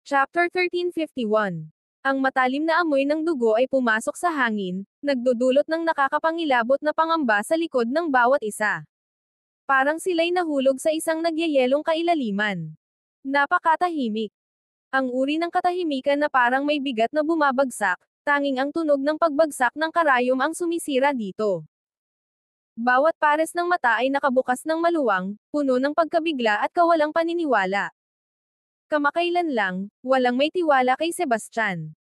Chapter 1351. Ang matalim na amoy ng dugo ay pumasok sa hangin, nagdudulot ng nakakapangilabot na pangamba sa likod ng bawat isa. Parang sila'y nahulog sa isang nagyayelong kailaliman. Napakatahimik. Ang uri ng katahimikan na parang may bigat na bumabagsak, tanging ang tunog ng pagbagsak ng karayom ang sumisira dito. Bawat pares ng mata ay nakabukas ng maluwang, puno ng pagkabigla at kawalang paniniwala. Kamakailan lang, walang may tiwala kay Sebastian.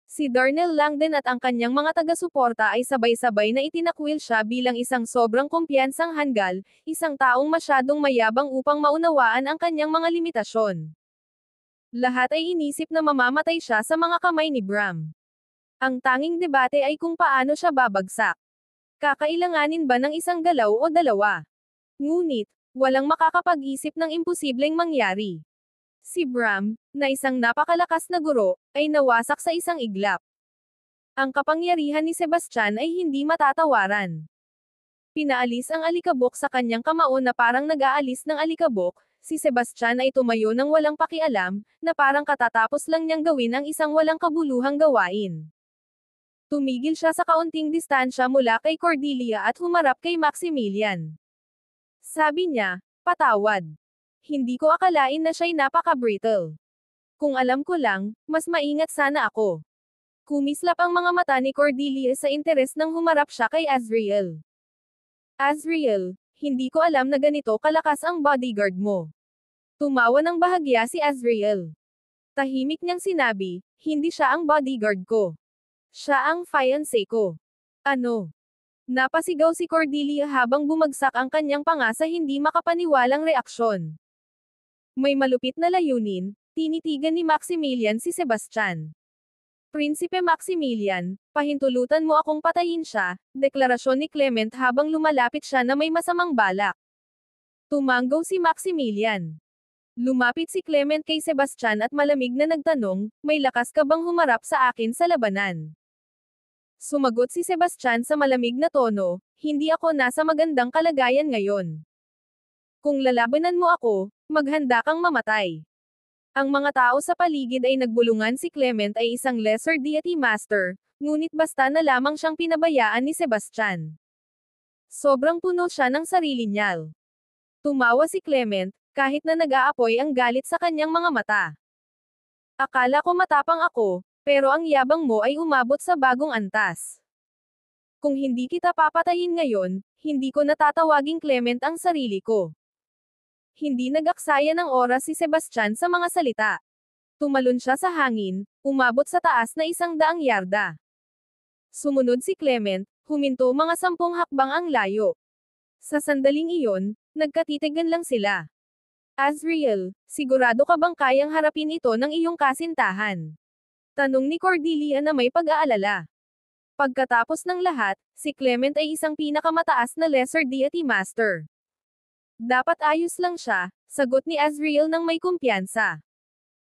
Si Darnell Langdon at ang kanyang mga taga-suporta ay sabay-sabay na itinakwil siya bilang isang sobrang kumpiyansang hanggal, isang taong masyadong mayabang upang maunawaan ang kanyang mga limitasyon. Lahat ay inisip na mamamatay siya sa mga kamay ni Bram. Ang tanging debate ay kung paano siya babagsak. Kakailanganin ba ng isang galaw o dalawa? Ngunit, walang makakapag-isip ng imposibleng mangyari. Si Bram, na isang napakalakas na guro, ay nawasak sa isang iglap. Ang kapangyarihan ni Sebastian ay hindi matatawaran. Pinaalis ang alikabok sa kanyang kamao na parang nag-aalis ng alikabok, si Sebastian ay tumayo ng walang pakialam, na parang katatapos lang niyang gawin ang isang walang kabuluhang gawain. Tumigil siya sa kaunting distansya mula kay Cordelia at humarap kay Maximilian. Sabi niya, "Patawad. Hindi ko akalain na siya'y napaka-brittle. Kung alam ko lang, mas maingat sana ako." Kumislap ang mga mata ni Cordelia sa interes nang humarap siya kay Azriel. "Azriel, hindi ko alam na ganito kalakas ang bodyguard mo." Tumawa ng bahagya si Azriel. Tahimik niyang sinabi, "Hindi siya ang bodyguard ko. Siya ang fiancé ko." "Ano?" Napasigaw si Cordelia habang bumagsak ang kanyang panga sa hindi makapaniwalang reaksyon. May malupit na layunin, tinitigan ni Maximilian si Sebastian. "Prinsipe Maximilian, pahintulutan mo akong patayin siya," deklarasyon ni Clement habang lumalapit siya na may masamang balak. Tumanggaw si Maximilian. Lumapit si Clement kay Sebastian at malamig na nagtanong, "May lakas ka bang humarap sa akin sa labanan?" Sumagot si Sebastian sa malamig na tono, "Hindi ako nasa magandang kalagayan ngayon. Kung lalabanan mo ako, maghanda kang mamatay." Ang mga tao sa paligid ay nagbulungan si Clement ay isang lesser deity master, ngunit basta na lamang siyang pinabayaan ni Sebastian. Sobrang puno siya ng sarili niya. Tumawa si Clement, kahit na nag-aapoy ang galit sa kanyang mga mata. "Akala ko matapang ako, pero ang yabang mo ay umabot sa bagong antas. Kung hindi kita papatayin ngayon, hindi ko natatawaging Clement ang sarili ko." Hindi nag-aksaya ng oras si Sebastian sa mga salita. Tumalon siya sa hangin, umabot sa taas na 100 yarda. Sumunod si Clement, huminto mga 10 hakbang ang layo. Sa sandaling iyon, nagkatitigan lang sila. "Azriel, sigurado ka bang kayang harapin ito ng iyong kasintahan?" Tanong ni Cordelia na may pag-aalala. Pagkatapos ng lahat, si Clement ay isang pinakamataas na lesser deity master. "Dapat ayos lang siya," sagot ni Azriel ng may kumpiyansa.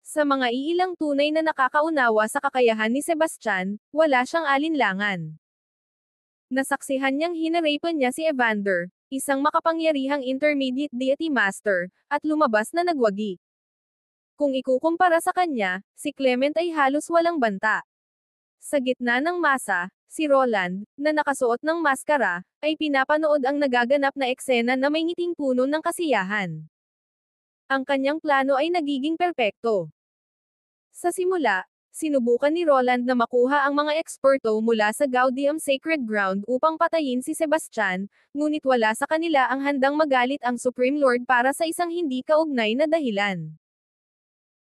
Sa mga iilang tunay na nakakaunawa sa kakayahan ni Sebastian, wala siyang alinlangan. Nasaksihan niyang hinarapan niya si Evander, isang makapangyarihang intermediate deity master, at lumabas na nagwagi. Kung ikukumpara sa kanya, si Clement ay halos walang banta. Sa gitna ng masa, si Roland, na nakasuot ng maskara, ay pinapanood ang nagaganap na eksena na may ngiting puno ng kasiyahan. Ang kanyang plano ay nagiging perpekto. Sa simula, sinubukan ni Roland na makuha ang mga eksperto mula sa Gaudium Sacred Ground upang patayin si Sebastian, ngunit wala sa kanila ang handang magalit ang Supreme Lord para sa isang hindi kaugnay na dahilan.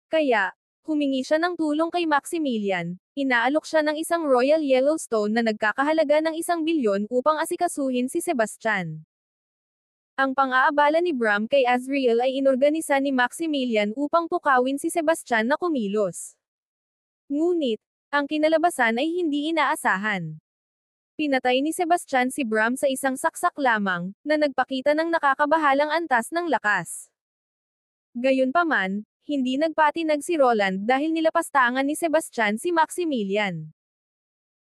Kaya, humingi siya ng tulong kay Maximilian, inaalok siya ng isang Royal Yellowstone na nagkakahalaga ng 1 bilyon upang asikasuhin si Sebastian. Ang pang-aabala ni Bram kay Azriel ay inorganisa ni Maximilian upang pukawin si Sebastian na kumilos. Ngunit, ang kinalabasan ay hindi inaasahan. Pinatay ni Sebastian si Bram sa isang saksak lamang, na nagpakita ng nakakabahalang antas ng lakas. Gayunpaman, hindi nagpatinag si Roland dahil nilapastangan ni Sebastian si Maximilian.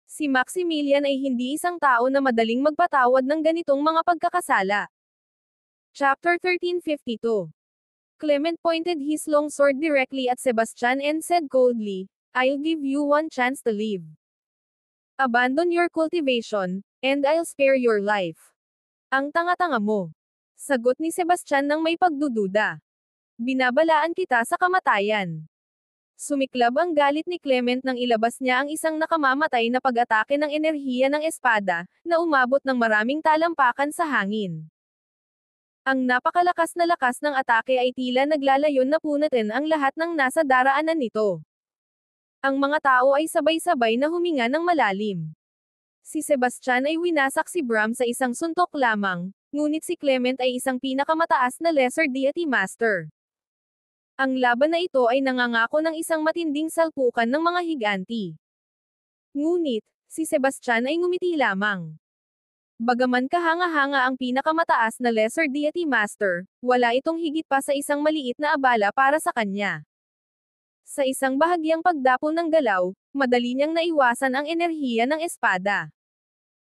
Si Maximilian ay hindi isang tao na madaling magpatawad ng ganitong mga pagkakasala. Chapter 1352. Clement pointed his long sword directly at Sebastian and said coldly, "I'll give you one chance to live. Abandon your cultivation, and I'll spare your life." "Ang tanga-tanga mo." Sagot ni Sebastian nang may pagdududa. "Binabalaan kita sa kamatayan." Sumiklab ang galit ni Clement nang ilabas niya ang isang nakamamatay na pag-atake ng enerhiya ng espada, na umabot ng maraming talampakan sa hangin. Ang napakalakas na lakas ng atake ay tila naglalayon na punutin ang lahat ng nasa daraanan nito. Ang mga tao ay sabay-sabay na huminga ng malalim. Si Sebastian ay winasak si Bram sa isang suntok lamang, ngunit si Clement ay isang pinakamataas na Lesser Deity Master. Ang laban na ito ay nangangako ng isang matinding salpukan ng mga higanti. Ngunit, si Sebastian ay ngumiti lamang. Bagaman kahanga-hanga ang pinakamataas na Lesser Deity Master, wala itong higit pa sa isang maliit na abala para sa kanya. Sa isang bahagyang pagdapo ng galaw, madali niyang naiwasan ang enerhiya ng espada.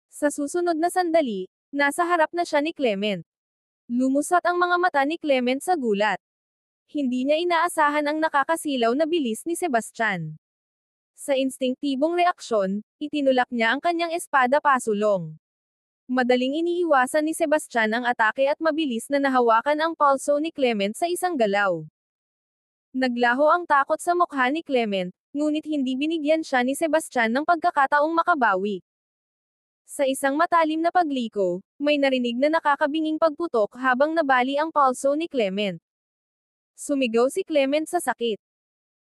Sa susunod na sandali, nasa harap na siya ni Clement. Lumusot ang mga mata ni Clement sa gulat. Hindi niya inaasahan ang nakakasilaw na bilis ni Sebastian. Sa instinktibong reaksyon, itinulak niya ang kanyang espada pasulong. Madaling iniiwasan ni Sebastian ang atake at mabilis na nahawakan ang pulso ni Clement sa isang galaw. Naglaho ang takot sa mukha ni Clement, ngunit hindi binigyan siya ni Sebastian ng pagkakataong makabawi. Sa isang matalim na pagliko, may narinig na nakakabinging pagputok habang nabali ang pulso ni Clement. Sumigaw si Clement sa sakit.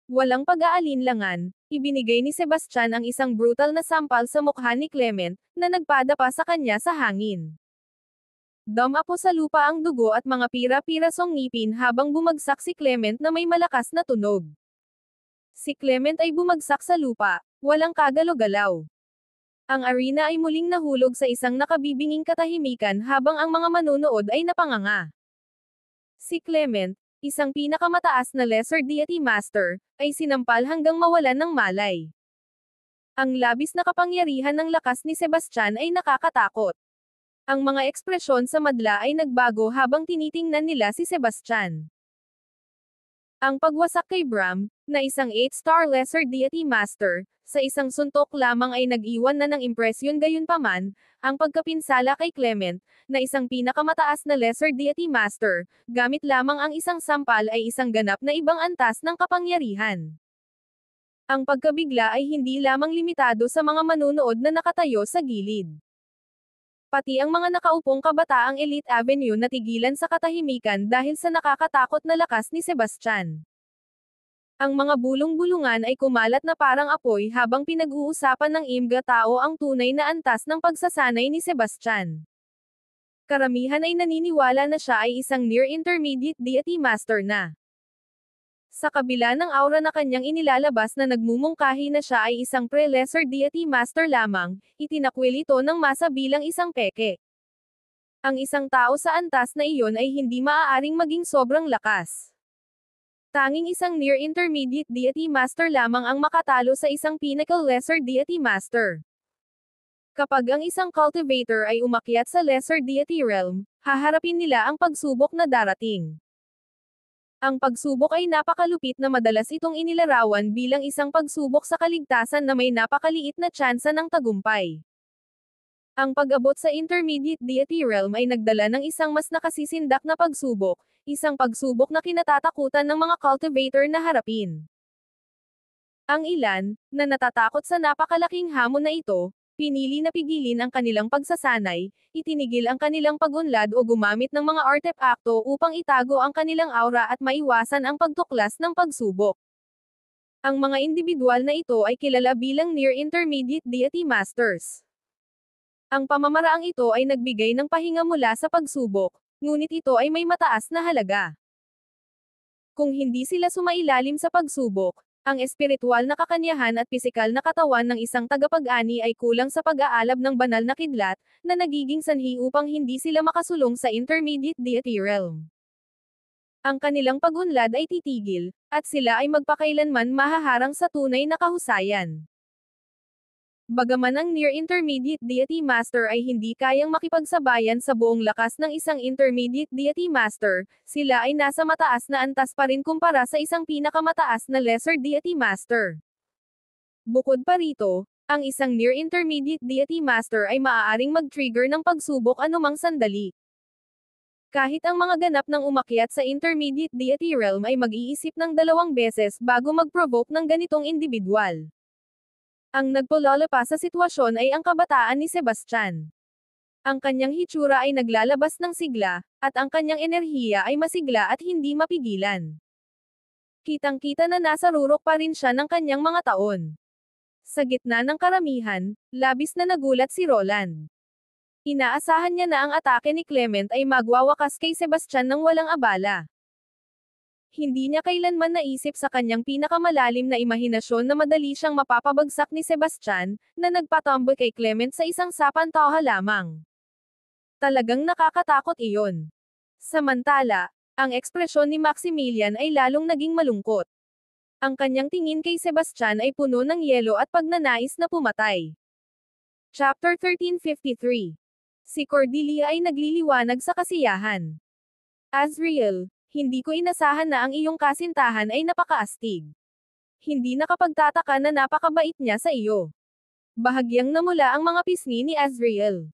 Walang pag-aalinlangan, ibinigay ni Sebastian ang isang brutal na sampal sa mukha ni Clement, na nagpadapa sa kanya sa hangin. Dumapo sa lupa ang dugo at mga pira-pirasong ngipin habang bumagsak si Clement na may malakas na tunog. Si Clement ay bumagsak sa lupa, walang kagalaw-galaw. Ang arena ay muling nahulog sa isang nakabibinging katahimikan habang ang mga manonood ay napanganga. Si Clement, isang pinakamataas na Lesser Deity Master, ay sinampal hanggang mawalan ng malay. Ang labis na kapangyarihan ng lakas ni Sebastian ay nakakatakot. Ang mga ekspresyon sa madla ay nagbago habang tinitingnan nila si Sebastian. Ang pagwasak kay Bram, na isang 8-star Lesser Deity Master, sa isang suntok lamang ay nag-iwan na ng impresyon gayunpaman, ang pagkapinsala kay Clement, na isang pinakamataas na Lesser Deity Master, gamit lamang ang isang sampal ay isang ganap na ibang antas ng kapangyarihan. Ang pagkabigla ay hindi lamang limitado sa mga manunood na nakatayo sa gilid. Pati ang mga nakaupong kabataang Elite Avenue natigilan sa katahimikan dahil sa nakakatakot na lakas ni Sebastian. Ang mga bulong-bulungan ay kumalat na parang apoy habang pinag-uusapan ng imga tao ang tunay na antas ng pagsasanay ni Sebastian. Karamihan ay naniniwala na siya ay isang near-intermediate deity master na. Sa kabila ng aura na kanyang inilalabas na nagmumungkahi na siya ay isang pre-lesser deity master lamang, itinakwil ito ng masa bilang isang peke. Ang isang tao sa antas na iyon ay hindi maaaring maging sobrang lakas. Tanging isang near-intermediate deity master lamang ang makatalo sa isang pinnacle lesser deity master. Kapag ang isang cultivator ay umakyat sa lesser deity realm, haharapin nila ang pagsubok na darating. Ang pagsubok ay napakalupit na madalas itong inilarawan bilang isang pagsubok sa kaligtasan na may napakaliit na tsansa ng tagumpay. Ang pag-abot sa intermediate deity realm ay nagdala ng isang mas nakasisindak na pagsubok, isang pagsubok na kinatatakutan ng mga cultivator na harapin. Ang ilan, na natatakot sa napakalaking hamon na ito, pinili na pigilin ang kanilang pagsasanay, itinigil ang kanilang pag-unlad o gumamit ng mga artepakto upang itago ang kanilang aura at maiwasan ang pagtuklas ng pagsubok. Ang mga individual na ito ay kilala bilang near-intermediate deity masters. Ang pamamaraang ito ay nagbigay ng pahinga mula sa pagsubok, ngunit ito ay may mataas na halaga. Kung hindi sila sumailalim sa pagsubok, ang espiritual na kakanyahan at pisikal na katawan ng isang tagapag-ani ay kulang sa pag-aalab ng banal na kidlat, na nagiging sanhi upang hindi sila makasulong sa intermediate deity realm. Ang kanilang pag-unlad ay titigil, at sila ay magpakailanman mahaharang sa tunay na kahusayan. Bagaman ang Near Intermediate Deity Master ay hindi kayang makipagsabayan sa buong lakas ng isang Intermediate Deity Master, sila ay nasa mataas na antas pa rin kumpara sa isang pinakamataas na Lesser Deity Master. Bukod pa rito, ang isang Near Intermediate Deity Master ay maaaring mag-trigger ng pagsubok anumang sandali. Kahit ang mga ganap ng umakyat sa Intermediate Deity Realm ay mag-iisip ng 2 beses bago mag-provoke ng ganitong individual. Ang nagpulala pa sa sitwasyon ay ang kabataan ni Sebastian. Ang kanyang hitsura ay naglalabas ng sigla, at ang kanyang enerhiya ay masigla at hindi mapigilan. Kitang-kita na nasa rurok pa rin siya ng kanyang mga taon. Sa gitna ng karamihan, labis na nagulat si Roland. Inaasahan niya na ang atake ni Clement ay magwawakas kay Sebastian ng walang abala. Hindi niya kailanman naisip sa kanyang pinakamalalim na imahinasyon na madali siyang mapapabagsak ni Sebastian, na nagpatambo kay Clement sa isang sapantaha lamang. Talagang nakakatakot iyon. Samantala, ang ekspresyon ni Maximilian ay lalong naging malungkot. Ang kanyang tingin kay Sebastian ay puno ng yelo at pagnanais na pumatay. Chapter 1353. Si Cordelia ay nagliliwanag sa kasiyahan. Azriel, hindi ko inasahan na ang iyong kasintahan ay napakaastig. Hindi nakapagtataka na napakabait niya sa iyo. Bahagyang namula ang mga pisngi ni Azriel.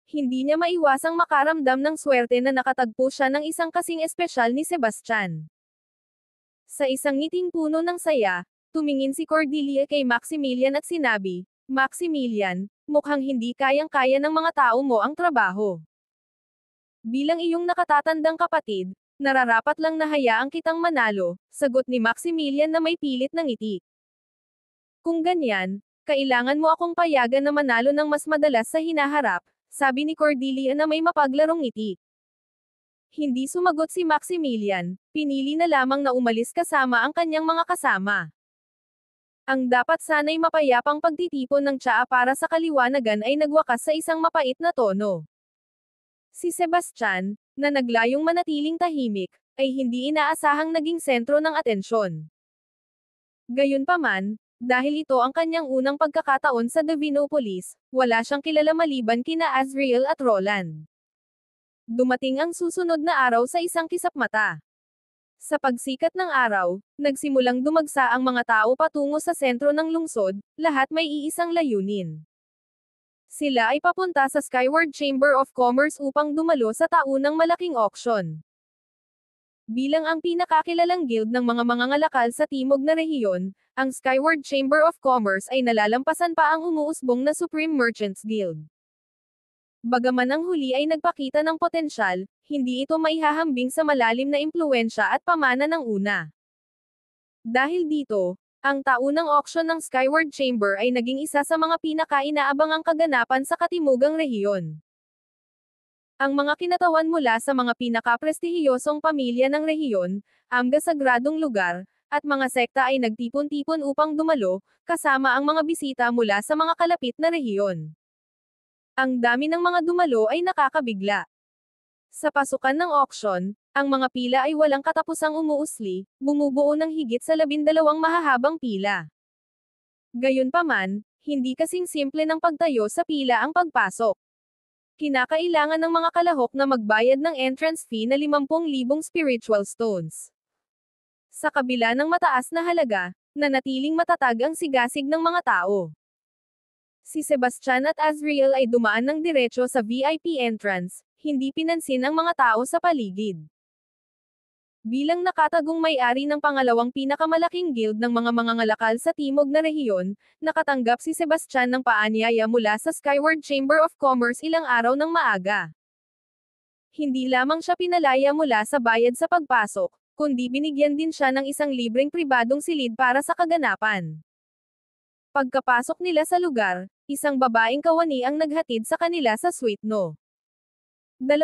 Hindi niya maiwasang makaramdam ng swerte na nakatagpo siya ng isang kasing espesyal ni Sebastian. Sa isang ngiting puno ng saya, tumingin si Cordelia kay Maximilian at sinabi, "Maximilian, mukhang hindi kayang-kaya ng mga tao mo ang trabaho. Bilang iyong nakatatandang kapatid, nararapat lang na hayaang kitang manalo," sagot ni Maximilian na may pilit na ngiti. "Kung ganyan, kailangan mo akong payagan na manalo ng mas madalas sa hinaharap," sabi ni Cordelia na may mapaglarong ngiti. Hindi sumagot si Maximilian, pinili na lamang na umalis kasama ang kanyang mga kasama. Ang dapat sana'y mapayapang pagtitipon ng tsaa para sa kaliwanagan ay nagwakas sa isang mapait na tono. Si Sebastian, na naglayong manatiling tahimik, ay hindi inaasahang naging sentro ng atensyon. Gayunpaman, dahil ito ang kanyang unang pagkakataon sa Divinopolis, wala siyang kilala maliban kina Azriel at Roland. Dumating ang susunod na araw sa isang kisapmata. Sa pagsikat ng araw, nagsimulang dumagsa ang mga tao patungo sa sentro ng lungsod, lahat may iisang layunin. Sila ay papunta sa Skyward Chamber of Commerce upang dumalo sa taunang malaking auction. Bilang ang pinakakilalang guild ng mga mangangalakal sa timog na rehiyon, ang Skyward Chamber of Commerce ay nalalampasan pa ang umuusbong na Supreme Merchants Guild. Bagaman ang huli ay nagpakita ng potensyal, hindi ito maihahambing sa malalim na impluwensya at pamana ng una. Dahil dito, ang taunang auction ng Skyward Chamber ay naging isa sa mga pinaka-inaabangang kaganapan sa katimugang rehiyon. Ang mga kinatawan mula sa mga pinaka-prestihiyosong pamilya ng rehiyon, mga sagradong lugar, at mga sekta ay nagtipon-tipon upang dumalo, kasama ang mga bisita mula sa mga kalapit na rehiyon. Ang dami ng mga dumalo ay nakakabigla. Sa pasukan ng auction, ang mga pila ay walang katapusang umuusli, bumubuo ng higit sa 12 mahahabang pila. Gayunpaman, hindi kasing simple ng pagtayo sa pila ang pagpasok. Kinakailangan ng mga kalahok na magbayad ng entrance fee na 50,000 spiritual stones. Sa kabila ng mataas na halaga, nanatiling matatag ang sigasig ng mga tao. Si Sebastian at Azriel ay dumaan ng diretso sa VIP entrance, hindi pinansin ang mga tao sa paligid. Bilang nakatagong may-ari ng pangalawang pinakamalaking guild ng mga mangangalakal sa timog na rehiyon, nakatanggap si Sebastian ng paanyaya mula sa Skyward Chamber of Commerce ilang araw ng maaga. Hindi lamang siya pinalaya mula sa bayad sa pagpasok, kundi binigyan din siya ng isang libreng pribadong silid para sa kaganapan. Pagkapasok nila sa lugar, isang babaeng kawani ang naghatid sa kanila sa suite no. 2,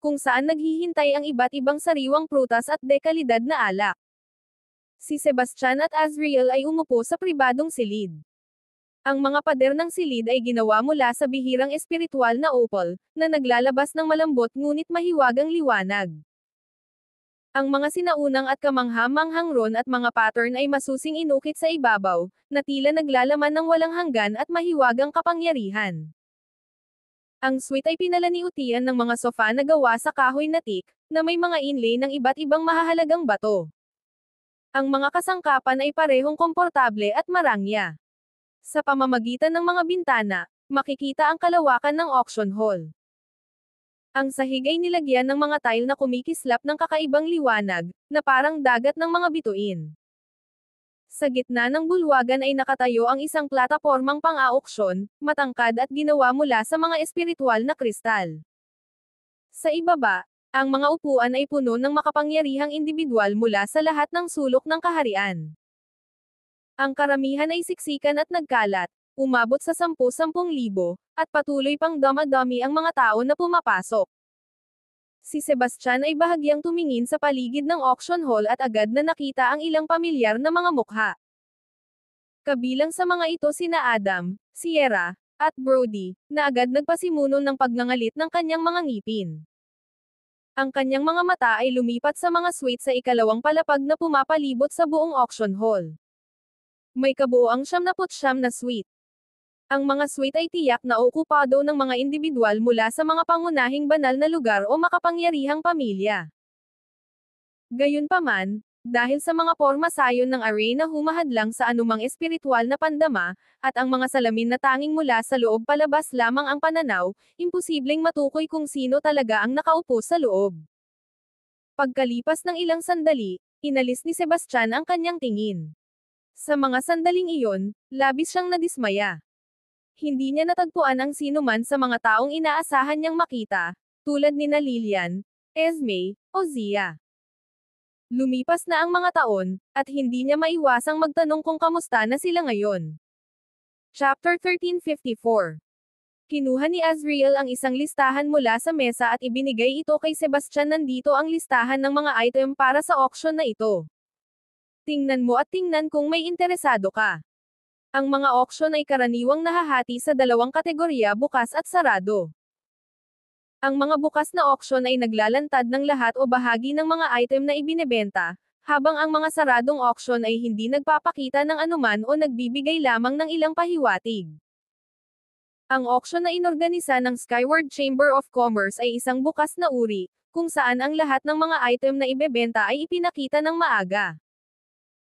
kung saan naghihintay ang iba't ibang sariwang prutas at dekalidad na alak. Si Sebastian at Azriel ay umupo sa pribadong silid. Ang mga pader ng silid ay ginawa mula sa bihirang espiritual na opal, na naglalabas ng malambot ngunit mahiwagang liwanag. Ang mga sinaunang at kamangha-manghang ron at mga pattern ay masusing inukit sa ibabaw, na tila naglalaman ng walang hanggan at mahiwagang kapangyarihan. Ang suite ay pinalaniutian ng mga sofa na gawa sa kahoy na teak, na may mga inlay ng iba't ibang mahahalagang bato. Ang mga kasangkapan ay parehong komportable at marangya. Sa pamamagitan ng mga bintana, makikita ang kalawakan ng auction hall. Ang sahig ay nilagyan ng mga tile na kumikislap ng kakaibang liwanag, na parang dagat ng mga bituin. Sa gitna ng bulwagan ay nakatayo ang isang platapormang pang-auksyon, matangkad at ginawa mula sa mga espiritual na kristal. Sa ibaba, ang mga upuan ay puno ng makapangyarihang individual mula sa lahat ng sulok ng kaharian. Ang karamihan ay siksikan at nagkalat, umabot sa 10,000, at patuloy pang dama-dami ang mga tao na pumapasok. Si Sebastian ay bahagyang tumingin sa paligid ng auction hall at agad na nakita ang ilang pamilyar na mga mukha. Kabilang sa mga ito sina Adam, Sierra, at Brody, na agad nagpasimuno ng pagngangalit ng kanyang mga ngipin. Ang kanyang mga mata ay lumipat sa mga suite sa ikalawang palapag na pumapalibot sa buong auction hall. May kabuuang 79 na suite. Ang mga suite ay tiyak na okupado ng mga individual mula sa mga pangunahing banal na lugar o makapangyarihang pamilya. Gayunpaman, dahil sa mga porma sayon ng array na humahadlang sa anumang espiritual na pandama, at ang mga salamin na tanging mula sa loob palabas lamang ang pananaw, imposibleng matukoy kung sino talaga ang nakaupo sa loob. Pagkalipas ng ilang sandali, inalis ni Sebastian ang kanyang tingin. Sa mga sandaling iyon, labis siyang nadismaya. Hindi niya natagpuan ang sinuman sa mga taong inaasahan niyang makita, tulad ni Lilian, Esme, o Zia. Lumipas na ang mga taon, at hindi niya maiwasang magtanong kung kamusta na sila ngayon. Chapter 1354. Kinuha ni Azriel ang isang listahan mula sa mesa at ibinigay ito kay Sebastian. Nandito ang listahan ng mga item para sa auction na ito. Tingnan mo at tingnan kung may interesado ka. Ang mga auction ay karaniwang nahahati sa dalawang kategorya, bukas at sarado. Ang mga bukas na auction ay naglalantad ng lahat o bahagi ng mga item na ibinebenta, habang ang mga saradong auction ay hindi nagpapakita ng anuman o nagbibigay lamang ng ilang pahiwatig. Ang auction na inorganisa ng Skyward Chamber of Commerce ay isang bukas na uri, kung saan ang lahat ng mga item na ibebenta ay ipinakita ng maaga.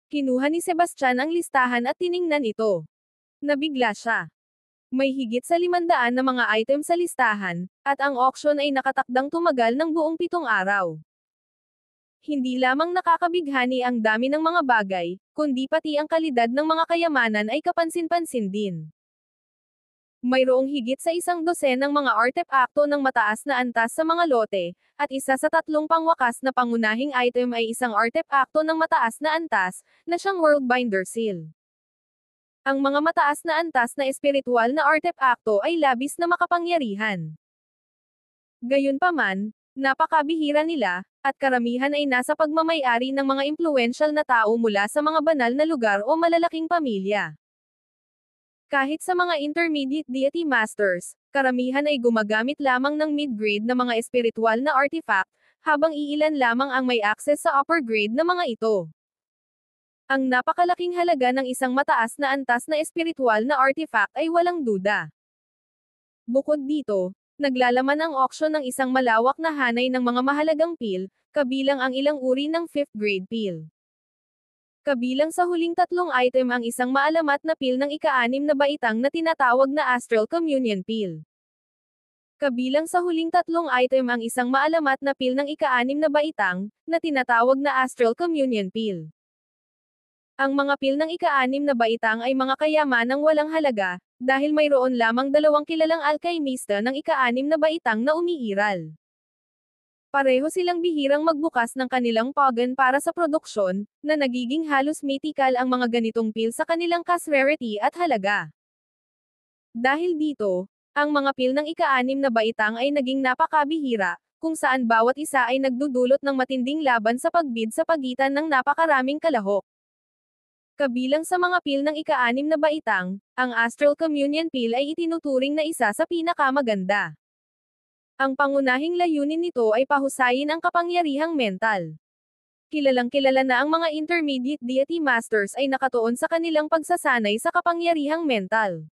Kinuha ni Sebastian ang listahan at tiningnan ito. Nabigla siya. May higit sa 500 na mga item sa listahan, at ang auction ay nakatakdang tumagal ng buong 7 araw. Hindi lamang nakakabighani ang dami ng mga bagay, kundi pati ang kalidad ng mga kayamanan ay kapansin-pansin din. Mayroong higit sa 100 ng mga artepakto ng mataas na antas sa mga lote, at isa sa 3 pangwakas na pangunahing item ay isang artepakto ng mataas na antas, na siyang Worldbinder Seal. Ang mga mataas na antas na espiritual na artepakto ay labis na makapangyarihan. Gayunpaman, napakabihira nila, at karamihan ay nasa pagmamay-ari ng mga impluwensyal na tao mula sa mga banal na lugar o malalaking pamilya. Kahit sa mga intermediate deity masters, karamihan ay gumagamit lamang ng mid-grade na mga espiritual na artifact, habang iilan lamang ang may access sa upper grade na mga ito. Ang napakalaking halaga ng isang mataas na antas na espiritual na artifact ay walang duda. Bukod dito, naglalaman ang auction ng isang malawak na hanay ng mga mahalagang pil, kabilang ang ilang uri ng 5th grade pil. Kabilang sa huling 3 item ang isang maalamat na pil ng ika-6 na baitang na tinatawag na Astral Communion Pil. Kabilang sa huling 3 item ang isang maalamat na pil ng ika-6 na baitang, na tinatawag na Astral Communion Pil. Ang mga pil ng ika-6 na baitang ay mga kayamanang walang halaga, dahil mayroon lamang 2 kilalang alkaymista ng ika-6 na baitang na umiiral. Pareho silang bihirang magbukas ng kanilang pagan para sa produksyon, na nagiging halos mythical ang mga ganitong pil sa kanilang cast rarity at halaga. Dahil dito, ang mga pil ng ika-6 na baitang ay naging napakabihira, kung saan bawat isa ay nagdudulot ng matinding laban sa pagbid sa pagitan ng napakaraming kalahok. Kabilang sa mga pil ng ika-6 na baitang, ang Astral Communion Pil ay itinuturing na isa sa pinakamaganda. Ang pangunahing layunin nito ay pahusayin ang kapangyarihang mental. Kilalang-kilala na ang mga intermediate deity masters ay nakatuon sa kanilang pagsasanay sa kapangyarihang mental.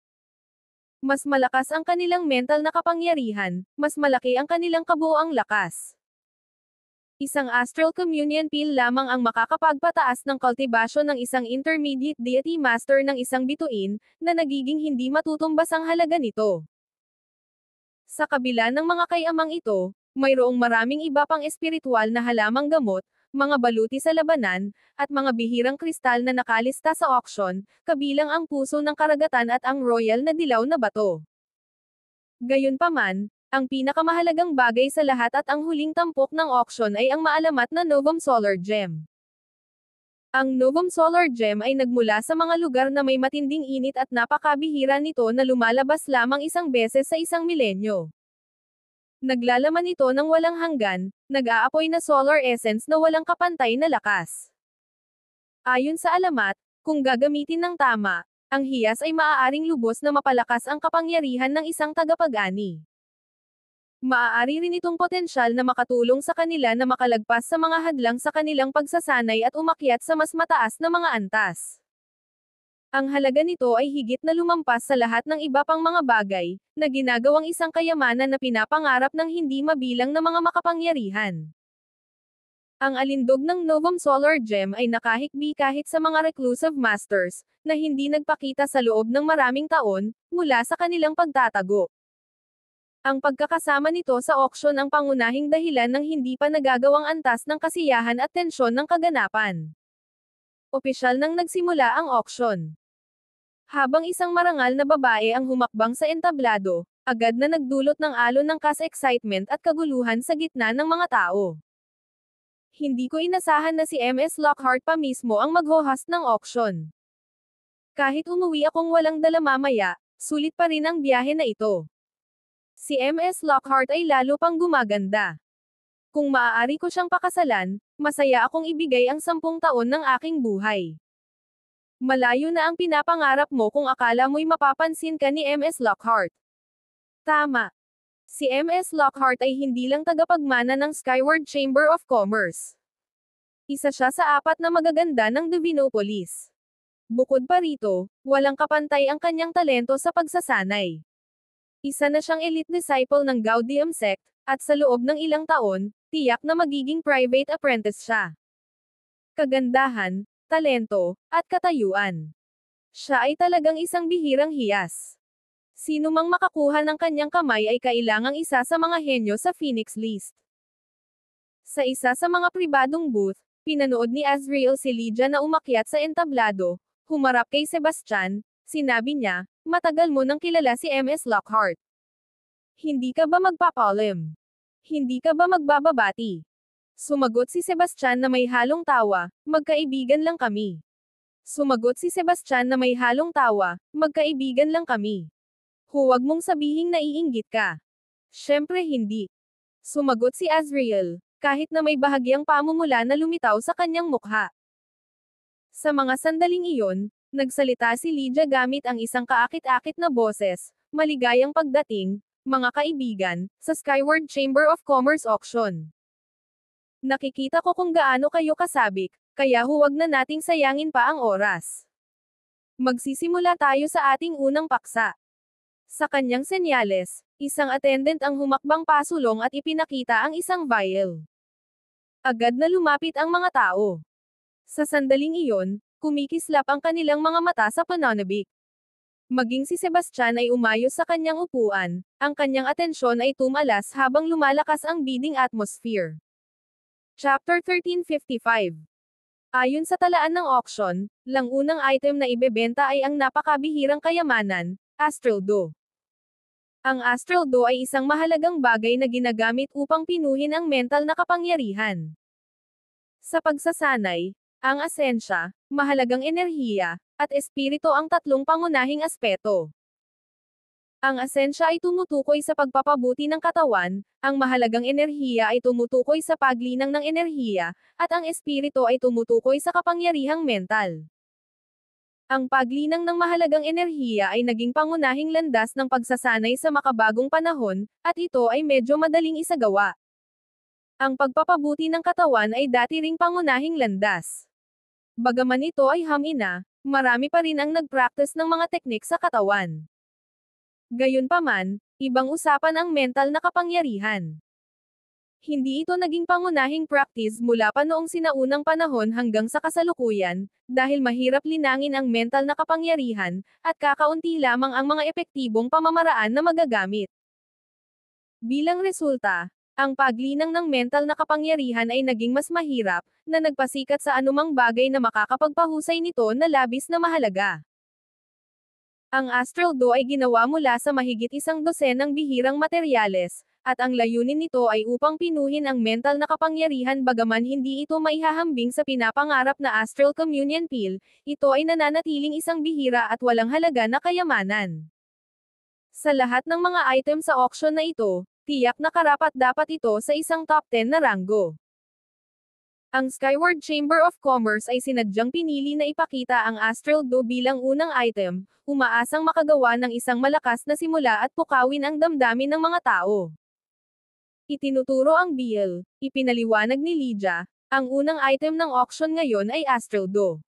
Mas malakas ang kanilang mental na kapangyarihan, mas malaki ang kanilang kabuuang lakas. Isang astral communion pill lamang ang makakapagpataas ng kultibasyon ng isang intermediate deity master ng isang bituin, na nagiging hindi matutumbas ang halaga nito. Sa kabila ng mga kayamang ito, mayroong maraming iba pang espiritual na halamang gamot, mga baluti sa labanan, at mga bihirang kristal na nakalista sa auction, kabilang ang puso ng karagatan at ang royal na dilaw na bato. Gayunpaman, ang pinakamahalagang bagay sa lahat at ang huling tampok ng auction ay ang maalamat na Novum Solar Gem. Ang Novum Solar Gem ay nagmula sa mga lugar na may matinding init at napakabihira nito na lumalabas lamang isang beses sa isang milenyo. Naglalaman ito ng walang hanggan, nag-aapoy na solar essence na walang kapantay na lakas. Ayon sa alamat, kung gagamitin ng tama, ang hiyas ay maaaring lubos na mapalakas ang kapangyarihan ng isang tagapag-ani. Maaari rin itong potensyal na makatulong sa kanila na makalagpas sa mga hadlang sa kanilang pagsasanay at umakyat sa mas mataas na mga antas. Ang halaga nito ay higit na lumampas sa lahat ng iba pang mga bagay, na ginagawang isang kayamanan na pinapangarap ng hindi mabilang na mga makapangyarihan. Ang alindog ng Novum Solar Gem ay nakahikbi kahit sa mga reclusive masters, na hindi nagpakita sa loob ng maraming taon, mula sa kanilang pagtatago. Ang pagkakasama nito sa auction ang pangunahing dahilan ng hindi pa nagagawang antas ng kasiyahan at tensyon ng kaganapan. Opisyal nang nagsimula ang auction. Habang isang marangal na babae ang humakbang sa entablado, agad na nagdulot ng alon ng excitement at kaguluhan sa gitna ng mga tao. Hindi ko inasahan na si MS Lockhart pa mismo ang mag-host ng auction. Kahit umuwi akong walang dala mamaya, sulit pa rin ang biyahe na ito. Si MS Lockhart ay lalo pang gumaganda. Kung maaari ko siyang pakasalan, masaya akong ibigay ang 10 taon ng aking buhay. Malayo na ang pinapangarap mo kung akala mo'y mapapansin ka ni MS Lockhart. Tama. Si MS Lockhart ay hindi lang tagapagmana ng Skyward Chamber of Commerce. Isa siya sa 4 na magaganda ng Divinopolis. Bukod pa rito, walang kapantay ang kanyang talento sa pagsasanay. Isa na siyang elite disciple ng Gaudium sect, at sa loob ng ilang taon, tiyak na magiging private apprentice siya. Kagandahan, talento, at katayuan. Siya ay talagang isang bihirang hiyas. Sino mang makakuha ng kanyang kamay ay kailangang isa sa mga henyo sa Phoenix List. Sa isa sa mga pribadong booth, pinanood ni Azrael si Lydia na umakyat sa entablado, humarap kay Sebastian, sinabi niya, "Matagal mo nang kilala si MS Lockhart. Hindi ka ba magpapalim? Hindi ka ba magbababati?" Sumagot si Sebastian na may halong tawa, "Magkaibigan lang kami." Sumagot si Sebastian na may halong tawa, "Magkaibigan lang kami. Huwag mong sabihing naiinggit ka." "Syempre hindi." Sumagot si Azrael, kahit na may bahagyang pamumula na lumitaw sa kanyang mukha. Sa mga sandaling iyon, nagsalita si Lydia gamit ang isang kaakit-akit na boses, "Maligayang pagdating, mga kaibigan, sa Skyward Chamber of Commerce auction. Nakikita ko kung gaano kayo kasabik, kaya huwag na nating sayangin pa ang oras. Magsisimula tayo sa ating unang paksa." Sa kanyang senyales, isang attendant ang humakbang pasulong at ipinakita ang isang vial. Agad na lumapit ang mga tao. Sa sandaling iyon, kumikislap ang kanilang mga mata sa pananabik. Maging si Sebastian ay umayos sa kanyang upuan, ang kanyang atensyon ay tumalas habang lumalakas ang bidding atmosphere. Chapter 1355. Ayon sa talaan ng auction, lang unang item na ibebenta ay ang napakabihirang kayamanan, Astral Do. Ang Astral Do ay isang mahalagang bagay na ginagamit upang pinuhin ang mental na kapangyarihan. Sa pagsasanay, ang asensya, mahalagang enerhiya, at espiritu ang 3 pangunahing aspeto. Ang asensya ay tumutukoy sa pagpapabuti ng katawan, ang mahalagang enerhiya ay tumutukoy sa paglinang ng enerhiya, at ang espiritu ay tumutukoy sa kapangyarihang mental. Ang paglinang ng mahalagang enerhiya ay naging pangunahing landas ng pagsasanay sa makabagong panahon, at ito ay medyo madaling isagawa. Ang pagpapabuti ng katawan ay dati ring pangunahing landas. Bagaman ito ay hamina, marami pa rin ang nag-practice ng mga teknik sa katawan. Gayunpaman, ibang usapan ang mental na kapangyarihan. Hindi ito naging pangunahing practice mula pa noong sinaunang panahon hanggang sa kasalukuyan, dahil mahirap linangin ang mental na kapangyarihan, at kakaunti lamang ang mga epektibong pamamaraan na magagamit. Bilang resulta, ang paglinang ng mental na kapangyarihan ay naging mas mahirap, na nagpasikat sa anumang bagay na makakapagpahusay nito na labis na mahalaga. Ang Astral Do ay ginawa mula sa mahigit 100 bihirang materyales, at ang layunin nito ay upang pinuhin ang mental na kapangyarihan bagaman hindi ito maihahambing sa pinapangarap na Astral Communion Pill, ito ay nananatiling isang bihira at walang halaga na kayamanan. Sa lahat ng mga item sa auction na ito, tiyak na karapat-dapat ito sa isang top 10 na ranggo. Ang Skyward Chamber of Commerce ay sinadyang pinili na ipakita ang Astral Do bilang unang item, umaasang makagawa ng isang malakas na simula at pukawin ang damdamin ng mga tao. Itinuturo ang Bill, ipinaliwanag ni Lydia, ang unang item ng auction ngayon ay Astral Do.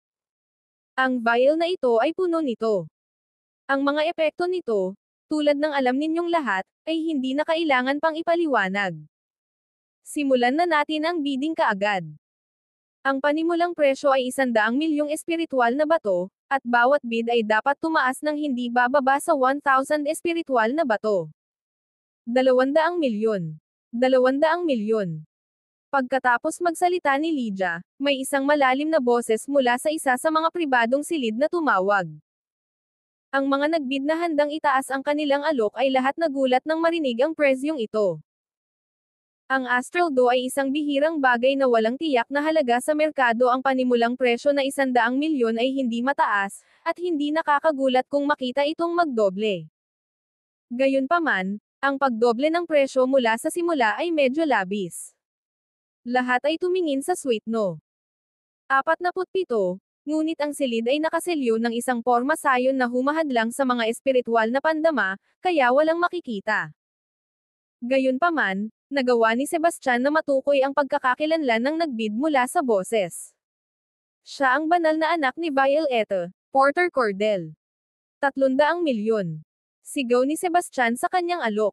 Ang vial na ito ay puno nito. Ang mga epekto nito, tulad ng alam ninyong lahat, ay hindi na kailangan pang ipaliwanag. Simulan na natin ang bidding kaagad. Ang panimulang presyo ay 100 milyong espiritual na bato, at bawat bid ay dapat tumaas ng hindi bababa sa 1,000 espiritual na bato. 200 milyon. 200 milyon. Pagkatapos magsalita ni Lydia, may isang malalim na boses mula sa isa sa mga pribadong silid na tumawag. Ang mga nagbid na handang itaas ang kanilang alok ay lahat nagulat nang marinig ang presyong ito. Ang Astral Do ay isang bihirang bagay na walang tiyak na halaga sa merkado. Ang panimulang presyo na 100 milyon ay hindi mataas, at hindi nakakagulat kung makita itong magdoble. Gayunpaman, ang pagdoble ng presyo mula sa simula ay medyo labis. Lahat ay tumingin sa Sweet No. 47, ngunit ang silid ay nakaselyo ng isang porma sayon na humahadlang sa mga espiritual na pandama, kaya walang makikita. Gayunpaman, nagawa ni Sebastian na matukoy ang pagkakakilanlan ng nagbid mula sa boses. Siya ang banal na anak ni Violeta, Porter Cordell. 300 milyon. Sigaw ni Sebastian sa kanyang alok.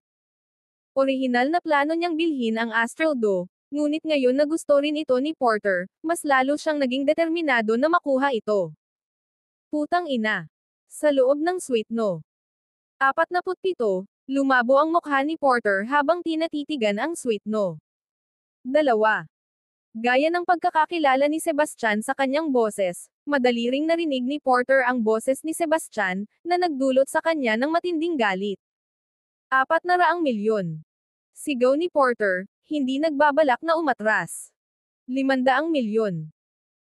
Orihinal na plano niyang bilhin ang Astral Do, ngunit ngayon na gusto rin ito ni Porter, mas lalo siyang naging determinado na makuha ito. Putang ina. Sa loob ng Sweet No. 47, lumabo ang mukha ni Porter habang tinatitigan ang Sweet No. 2. Gaya ng pagkakakilala ni Sebastian sa kanyang boses, madali ring narinig ni Porter ang boses ni Sebastian, na nagdulot sa kanya ng matinding galit. 400 milyon. Sigaw ni Porter, hindi nagbabalak na umatras. 500 milyon.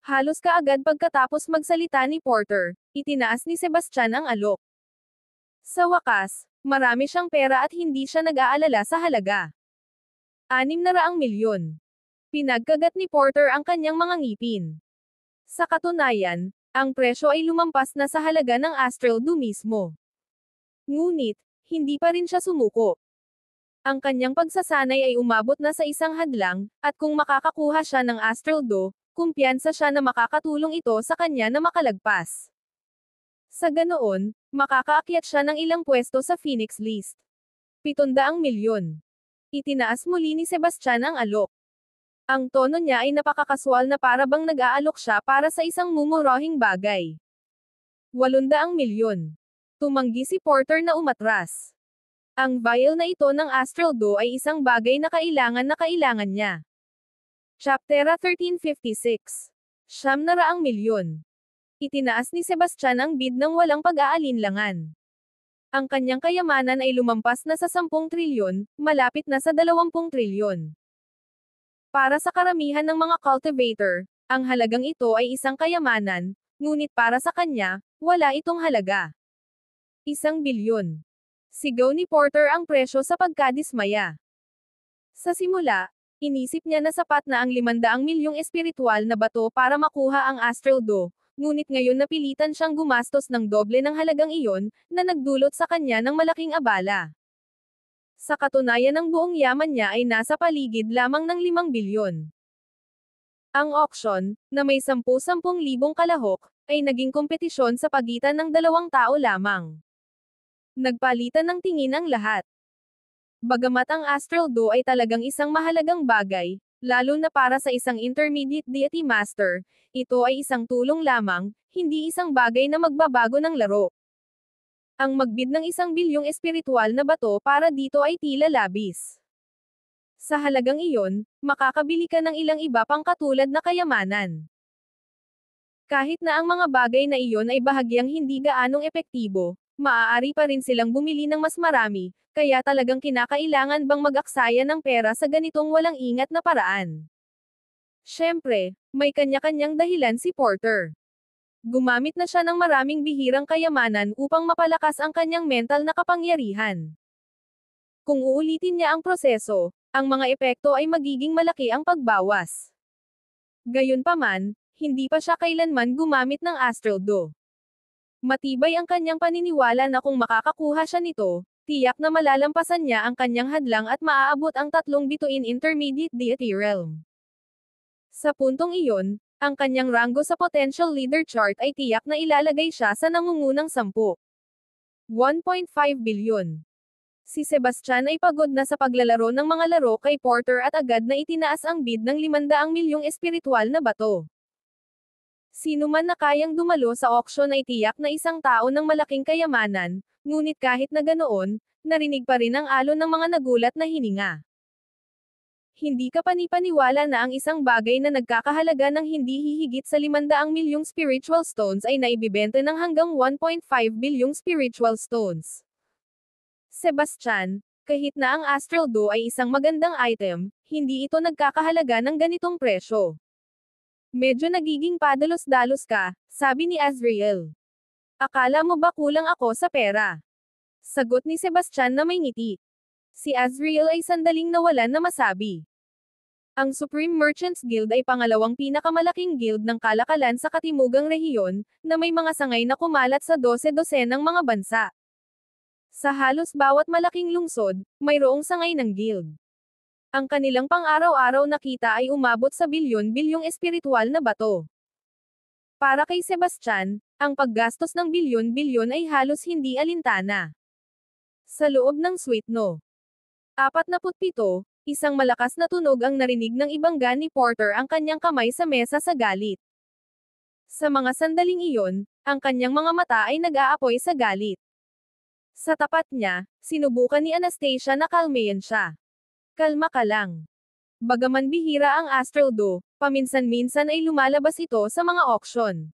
Halos kaagad pagkatapos magsalita ni Porter, itinaas ni Sebastian ang alok. Sa wakas, marami siyang pera at hindi siya nag-aalala sa halaga. 600 milyon. Pinagkagat ni Porter ang kanyang mga ngipin. Sa katunayan, ang presyo ay lumampas na sa halaga ng Astral Do mismo. Ngunit, hindi pa rin siya sumuko. Ang kanyang pagsasanay ay umabot na sa isang hadlang, at kung makakakuha siya ng Astral Do, kumpiyansa siya na makakatulong ito sa kanya na makalagpas. Sa ganoon, makakaakyat siya ng ilang pwesto sa Phoenix List. 700 milyon. Itinaas muli ni Sebastian ang alok. Ang tono niya ay napakakaswal na para bang nag-aalok siya para sa isang mumurahing bagay. 800 milyon. Tumanggi si Porter na umatras. Ang vial na ito ng Astral Do ay isang bagay na kailangan niya. Chapter 1356. 900 milyon. Itinaas ni Sebastian ang bid ng walang pag-aalinlangan. Ang kanyang kayamanan ay lumampas na sa 10 trilyon, malapit na sa 20 trilyon. Para sa karamihan ng mga cultivator, ang halagang ito ay isang kayamanan, ngunit para sa kanya, wala itong halaga. 1 bilyon. Sigaw ni Porter ang presyo sa pagkadismaya. Sa simula, inisip niya na sapat na ang 500 milyong espiritual na bato para makuha ang Astral Do, ngunit ngayon napilitan siyang gumastos ng doble ng halagang iyon, na nagdulot sa kanya ng malaking abala. Sa katunayan ang buong yaman niya ay nasa paligid lamang ng 5 bilyon. Ang auction, na may 10,000 kalahok, ay naging kompetisyon sa pagitan ng dalawang tao lamang. Nagpalitan ng tingin ang lahat. Bagamat ang Astral Do ay talagang isang mahalagang bagay, lalo na para sa isang intermediate deity master, ito ay isang tulong lamang, hindi isang bagay na magbabago ng laro. Ang magbid ng 1 bilyong espiritual na bato para dito ay tila labis. Sa halagang iyon, makakabili ka ng ilang iba pang katulad na kayamanan. Kahit na ang mga bagay na iyon ay bahagyang hindi gaanong epektibo, maaari pa rin silang bumili ng mas marami, kaya talagang kinakailangan bang mag-aksaya ng pera sa ganitong walang ingat na paraan. Siyempre, may kanya-kanyang dahilan si Porter. Gumamit na siya ng maraming bihirang kayamanan upang mapalakas ang kanyang mental na kapangyarihan. Kung uulitin niya ang proseso, ang mga epekto ay magiging malaki ang pagbawas. Gayunpaman, hindi pa siya kailanman gumamit ng Astral Do. Matibay ang kanyang paniniwala na kung makakakuha siya nito, tiyak na malalampasan niya ang kanyang hadlang at maaabot ang 3 bituin intermediate deity realm. Sa puntong iyon, ang kanyang ranggo sa potential leader chart ay tiyak na ilalagay siya sa nangungunang 10. 1.5 bilyon. Si Sebastian ay pagod na sa paglalaro ng mga laro kay Porter at agad na itinaas ang bid ng 500 milyong espiritual na bato. Sino man na kayang dumalo sa auction ay tiyak na isang tao ng malaking kayamanan, ngunit kahit na ganoon, narinig pa rin ang alon ng mga nagulat na hininga. Hindi ka panipaniwala na ang isang bagay na nagkakahalaga ng hindi hihigit sa 500 milyong spiritual stones ay naibibenta ng hanggang 1.5 bilyong spiritual stones. Sebastian, kahit na ang Astral Do ay isang magandang item, hindi ito nagkakahalaga ng ganitong presyo. Medyo nagiging padalos-dalos ka, sabi ni Azriel. Akala mo ba kulang ako sa pera? Sagot ni Sebastian na may ngiti. Si Azriel ay sandaling nawalan na masabi. Ang Supreme Merchants Guild ay pangalawang pinakamalaking guild ng kalakalan sa katimugang rehiyon, na may mga sangay na kumalat sa 12-dosenang mga bansa. Sa halos bawat malaking lungsod, mayroong sangay ng guild. Ang kanilang pang-araw-araw na kita ay umabot sa bilyon-bilyong espiritual na bato. Para kay Sebastian, ang paggastos ng bilyon-bilyon ay halos hindi alintana. Sa loob ng suite no. 47, isang malakas na tunog ang narinig ng ibangga ni Porter ang kanyang kamay sa mesa sa galit. Sa mga sandaling iyon, ang kanyang mga mata ay nag-aapoy sa galit. Sa tapat niya, sinubukan ni Anastasia na kalmayan siya. Kalma ka lang. Bagaman bihira ang Astral Do, paminsan-minsan ay lumalabas ito sa mga auction.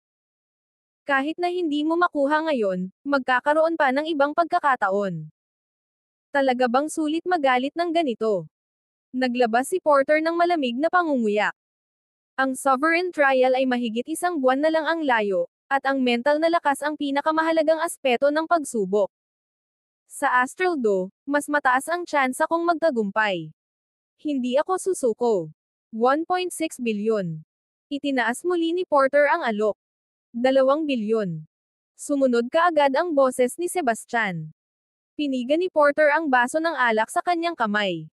Kahit na hindi mo makuha ngayon, magkakaroon pa ng ibang pagkakataon. Talaga bang sulit magalit ng ganito? Naglabas si Porter ng malamig na pangunguyak. Ang Sovereign Trial ay mahigit 1 buwan na lang ang layo, at ang mental na lakas ang pinakamahalagang aspeto ng pagsubok. Sa Astral Do, mas mataas ang tsansa kung magtagumpay. Hindi ako susuko. 1.6 bilyon. Itinaas muli ni Porter ang alok. 2 bilyon. Sumunod kaagad ang boses ni Sebastian. Piniga ni Porter ang baso ng alak sa kanyang kamay.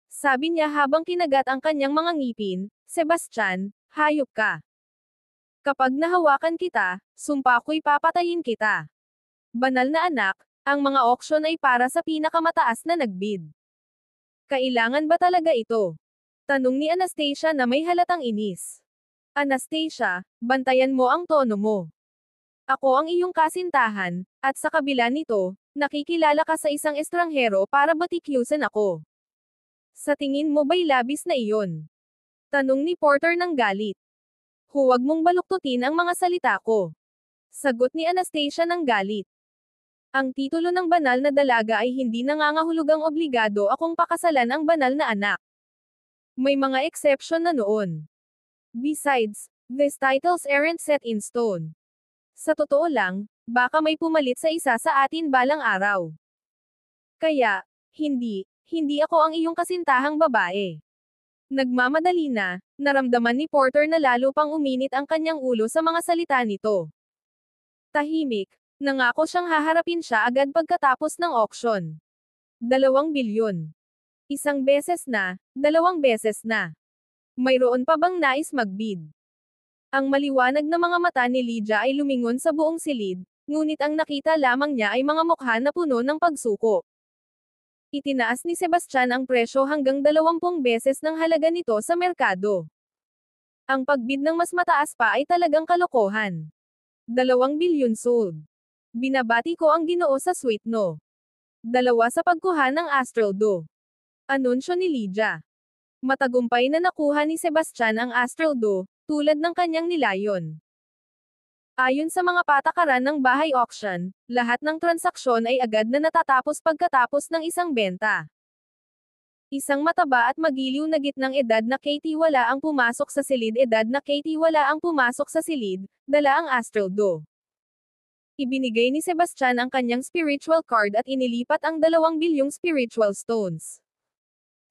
Sabi niya habang kinagat ang kanyang mga ngipin, Sebastian, hayop ka. Kapag nahawakan kita, sumpa ko'y papatayin kita. Banal na anak, ang mga auction ay para sa pinakamataas na nagbid. Kailangan ba talaga ito? Tanong ni Anastasia na may halatang inis. Anastasia, bantayan mo ang tono mo. Ako ang iyong kasintahan, at sa kabila nito, nakikilala ka sa isang estranghero para batikyusan ako. Sa tingin mo ba'y labis na iyon? Tanong ni Porter ng galit. Huwag mong baluktutin ang mga salita ko. Sagot ni Anastasia ng galit. Ang titulo ng banal na dalaga ay hindi nangangahulugang obligado akong pakasalan ang banal na anak. May mga exception na noon. Besides, these titles aren't set in stone. Sa totoo lang, baka may pumalit sa isa sa atin balang araw. Kaya, hindi ako ang iyong kasintahang babae. Nagmamadali na, naramdaman ni Porter na lalo pang uminit ang kanyang ulo sa mga salita nito. Tahimik, nangako siyang haharapin siya agad pagkatapos ng auction. 2 bilyon. Isang beses na, 2 beses na. Mayroon pa bang nais magbid? Ang maliwanag na mga mata ni Lydia ay lumingon sa buong silid, ngunit ang nakita lamang niya ay mga mukha na puno ng pagsuko. Itinaas ni Sebastian ang presyo hanggang 20 beses ng halaga nito sa merkado. Ang pagbid ng mas mataas pa ay talagang kalokohan. 2 bilyon sold. Binabati ko ang Ginoo sa suite no. 2 sa pagkuha ng Astral Do. Anunsyo ni Lydia. Matagumpay na nakuha ni Sebastian ang Astral Do, tulad ng kanyang nilayon. Ayon sa mga patakaran ng bahay auction, lahat ng transaksyon ay agad na natatapos pagkatapos ng isang benta. Isang mataba at magiliw na gitnang edad na Katie wala ang pumasok sa silid dala ang Astral Do. Ibinigay ni Sebastian ang kanyang spiritual card at inilipat ang 2 bilyong spiritual stones.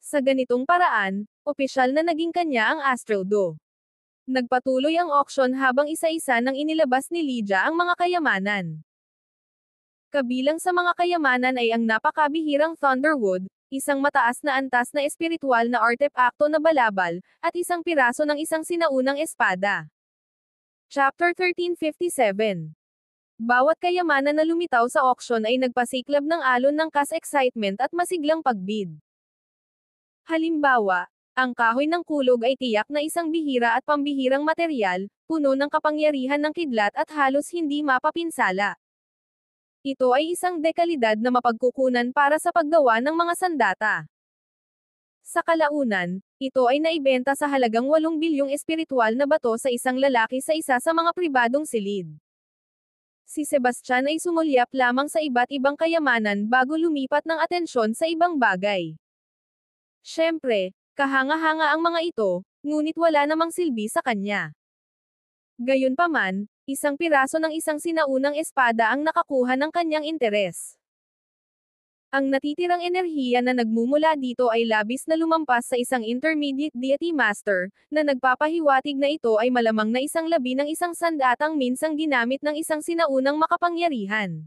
Sa ganitong paraan, opisyal na naging kanya ang Astral Do. Nagpatuloy ang auction habang isa-isa nang inilabas ni Lydia ang mga kayamanan. Kabilang sa mga kayamanan ay ang napakabihirang Thunderwood, isang mataas na antas na espiritual na artepakto na balabal, at isang piraso ng isang sinaunang espada. Chapter 1357. Bawat kayamanan na lumitaw sa auction ay nagpasiklab ng alon ng excitement at masiglang pagbid. Halimbawa, ang kahoy ng kulog ay tiyak na isang bihira at pambihirang materyal, puno ng kapangyarihan ng kidlat at halos hindi mapapinsala. Ito ay isang dekalidad na mapagkukunan para sa paggawa ng mga sandata. Sa kalaunan, ito ay naibenta sa halagang 8 bilyong espiritual na bato sa isang lalaki sa isa sa mga pribadong silid. Si Sebastian ay sumulyap lamang sa iba't ibang kayamanan bago lumipat ng atensyon sa ibang bagay. Siyempre, kahanga-hanga ang mga ito, ngunit wala namang silbi sa kanya. Gayunpaman, isang piraso ng isang sinaunang espada ang nakakuha ng kanyang interes. Ang natitirang enerhiya na nagmumula dito ay labis na lumampas sa isang intermediate deity master, na nagpapahiwatig na ito ay malamang na isang labi ng isang sandatang minsang ginamit ng isang sinaunang makapangyarihan.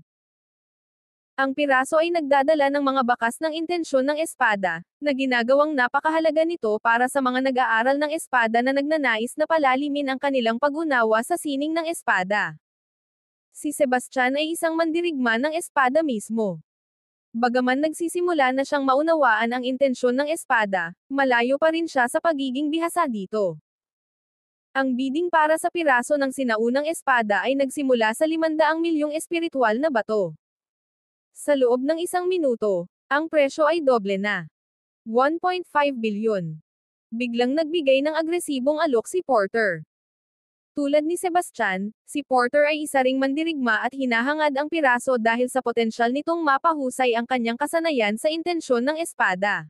Ang piraso ay nagdadala ng mga bakas ng intensyon ng espada, na ginagawang napakahalaga nito para sa mga nag-aaral ng espada na nagnanais na palalimin ang kanilang pag-unawa sa sining ng espada. Si Sebastian ay isang mandirigma ng espada mismo. Bagaman nagsisimula na siyang maunawaan ang intensyon ng espada, malayo pa rin siya sa pagiging bihasa dito. Ang bidding para sa piraso ng sinaunang espada ay nagsimula sa 500 milyong espiritual na bato. Sa loob ng 1 minuto, ang presyo ay doble na. 1.5 bilyon. Biglang nagbigay ng agresibong alok si Porter. Tulad ni Sebastian, si Porter ay isa ring mandirigma at hinahangad ang piraso dahil sa potensyal nitong mapahusay ang kanyang kasanayan sa intensyon ng espada.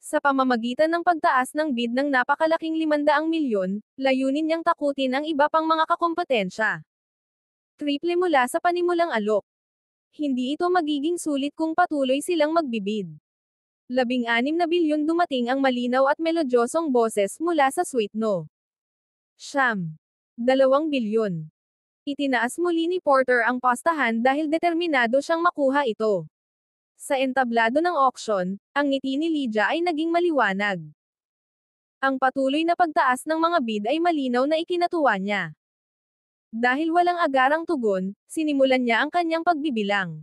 Sa pamamagitan ng pagtaas ng bid ng napakalaking 500 milyon, layunin niyang takutin ang iba pang mga kakompetensya. Triple mula sa panimulang alok. Hindi ito magiging sulit kung patuloy silang magbibid. 16 na bilyon dumating ang malinaw at melodyosong boses mula sa suite no. 2 bilyon. Itinaas muli ni Porter ang pastahan dahil determinado siyang makuha ito. Sa entablado ng auction, ang ngiti ni Lydia ay naging maliwanag. Ang patuloy na pagtaas ng mga bid ay malinaw na ikinatuwa niya. Dahil walang agarang tugon, sinimulan niya ang kanyang pagbibilang.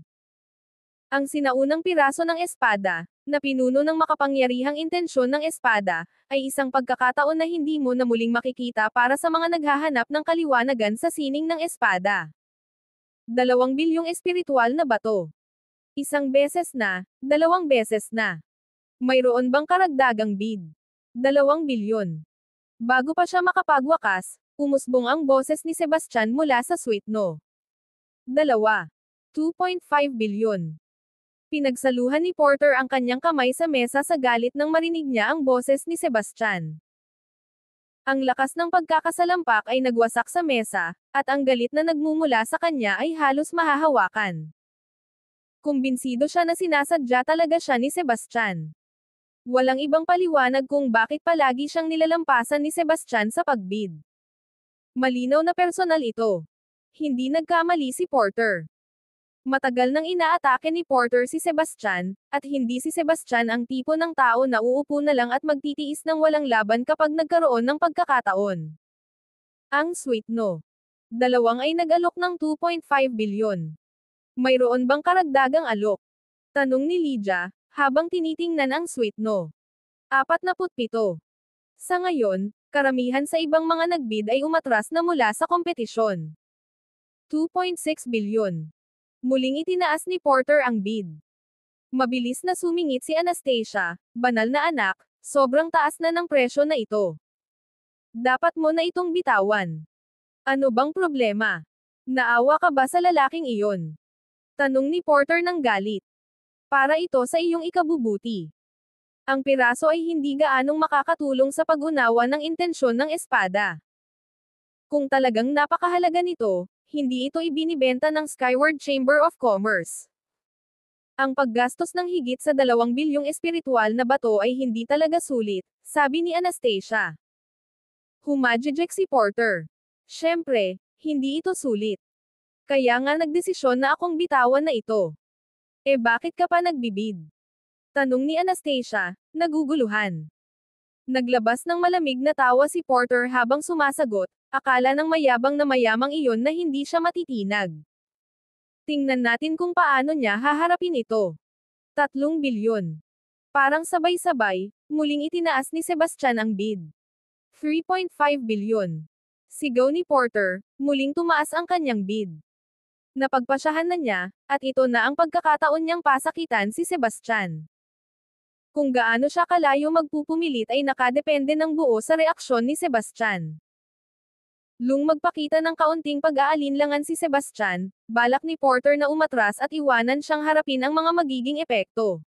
Ang sinaunang piraso ng espada, na pinuno ng makapangyarihang intensyon ng espada, ay isang pagkakataon na hindi mo na muling makikita para sa mga naghahanap ng kaliwanagan sa sining ng espada. 2 bilyong espiritual na bato. Isang beses na, 2 beses na. Mayroon bang karagdagang bid? 2 bilyon. Bago pa siya makapagwakas, umusbong ang boses ni Sebastian mula sa suite no. 2. 2.5 bilyon. Pinagsaluhan ni Porter ang kanyang kamay sa mesa sa galit nang marinig niya ang boses ni Sebastian. Ang lakas ng pagkakasalampak ay nagwasak sa mesa, at ang galit na nagmumula sa kanya ay halos mahahawakan. Kumbinsido siya na sinasadya talaga siya ni Sebastian. Walang ibang paliwanag kung bakit palagi siyang nilalampasan ni Sebastian sa pagbid. Malinaw na personal ito. Hindi nagkamali si Porter. Matagal nang inaatake ni Porter si Sebastian, at hindi si Sebastian ang tipo ng tao na uupo na lang at magtitiis ng walang laban kapag nagkaroon ng pagkakataon. Ang sweet no. Dalawang ay nag-alok ng 2.5 bilyon. Mayroon bang karagdagang alok? Tanong ni Lydia, habang tinitingnan ang sweet no. 47. Sa ngayon, karamihan sa ibang mga nagbid ay umatras na mula sa kompetisyon. 2.6 bilyon. Muling itinaas ni Porter ang bid. Mabilis na sumingit si Anastasia, banal na anak, sobrang taas na ng presyo na ito. Dapat mo na itong bitawan. Ano bang problema? Naawa ka ba sa lalaking iyon? Tanong ni Porter ng galit. Para ito sa iyong ikabubuti. Ang piraso ay hindi gaanong makakatulong sa pag-unawa ng intensyon ng espada. Kung talagang napakahalaga nito, hindi ito ibinibenta ng Skyward Chamber of Commerce. Ang paggastos ng higit sa 2 bilyong espiritual na bato ay hindi talaga sulit, sabi ni Anastasia. Humajijek si Porter. Siyempre, hindi ito sulit. Kaya nga nagdesisyon na akong bitawan na ito. Bakit ka pa nagbibid? Tanong ni Anastasia, naguguluhan. Naglabas ng malamig na tawa si Porter habang sumasagot, akala ng mayabang na mayamang iyon na hindi siya matitinag. Tingnan natin kung paano niya haharapin ito. 3 bilyon. Parang sabay-sabay, muling itinaas ni Sebastian ang bid. 3.5 bilyon. Sigaw ni Porter, muling tumaas ang kanyang bid. Napagpasyahan na niya, at ito na ang pagkakataon niyang pasakitan si Sebastian. Kung gaano siya kalayo magpupumilit ay nakadepende ng buo sa reaksyon ni Sebastian. Lung magpakita ng kaunting pag-aalinlangan si Sebastian, balak ni Porter na umatras at iwanan siyang harapin ang mga magiging epekto.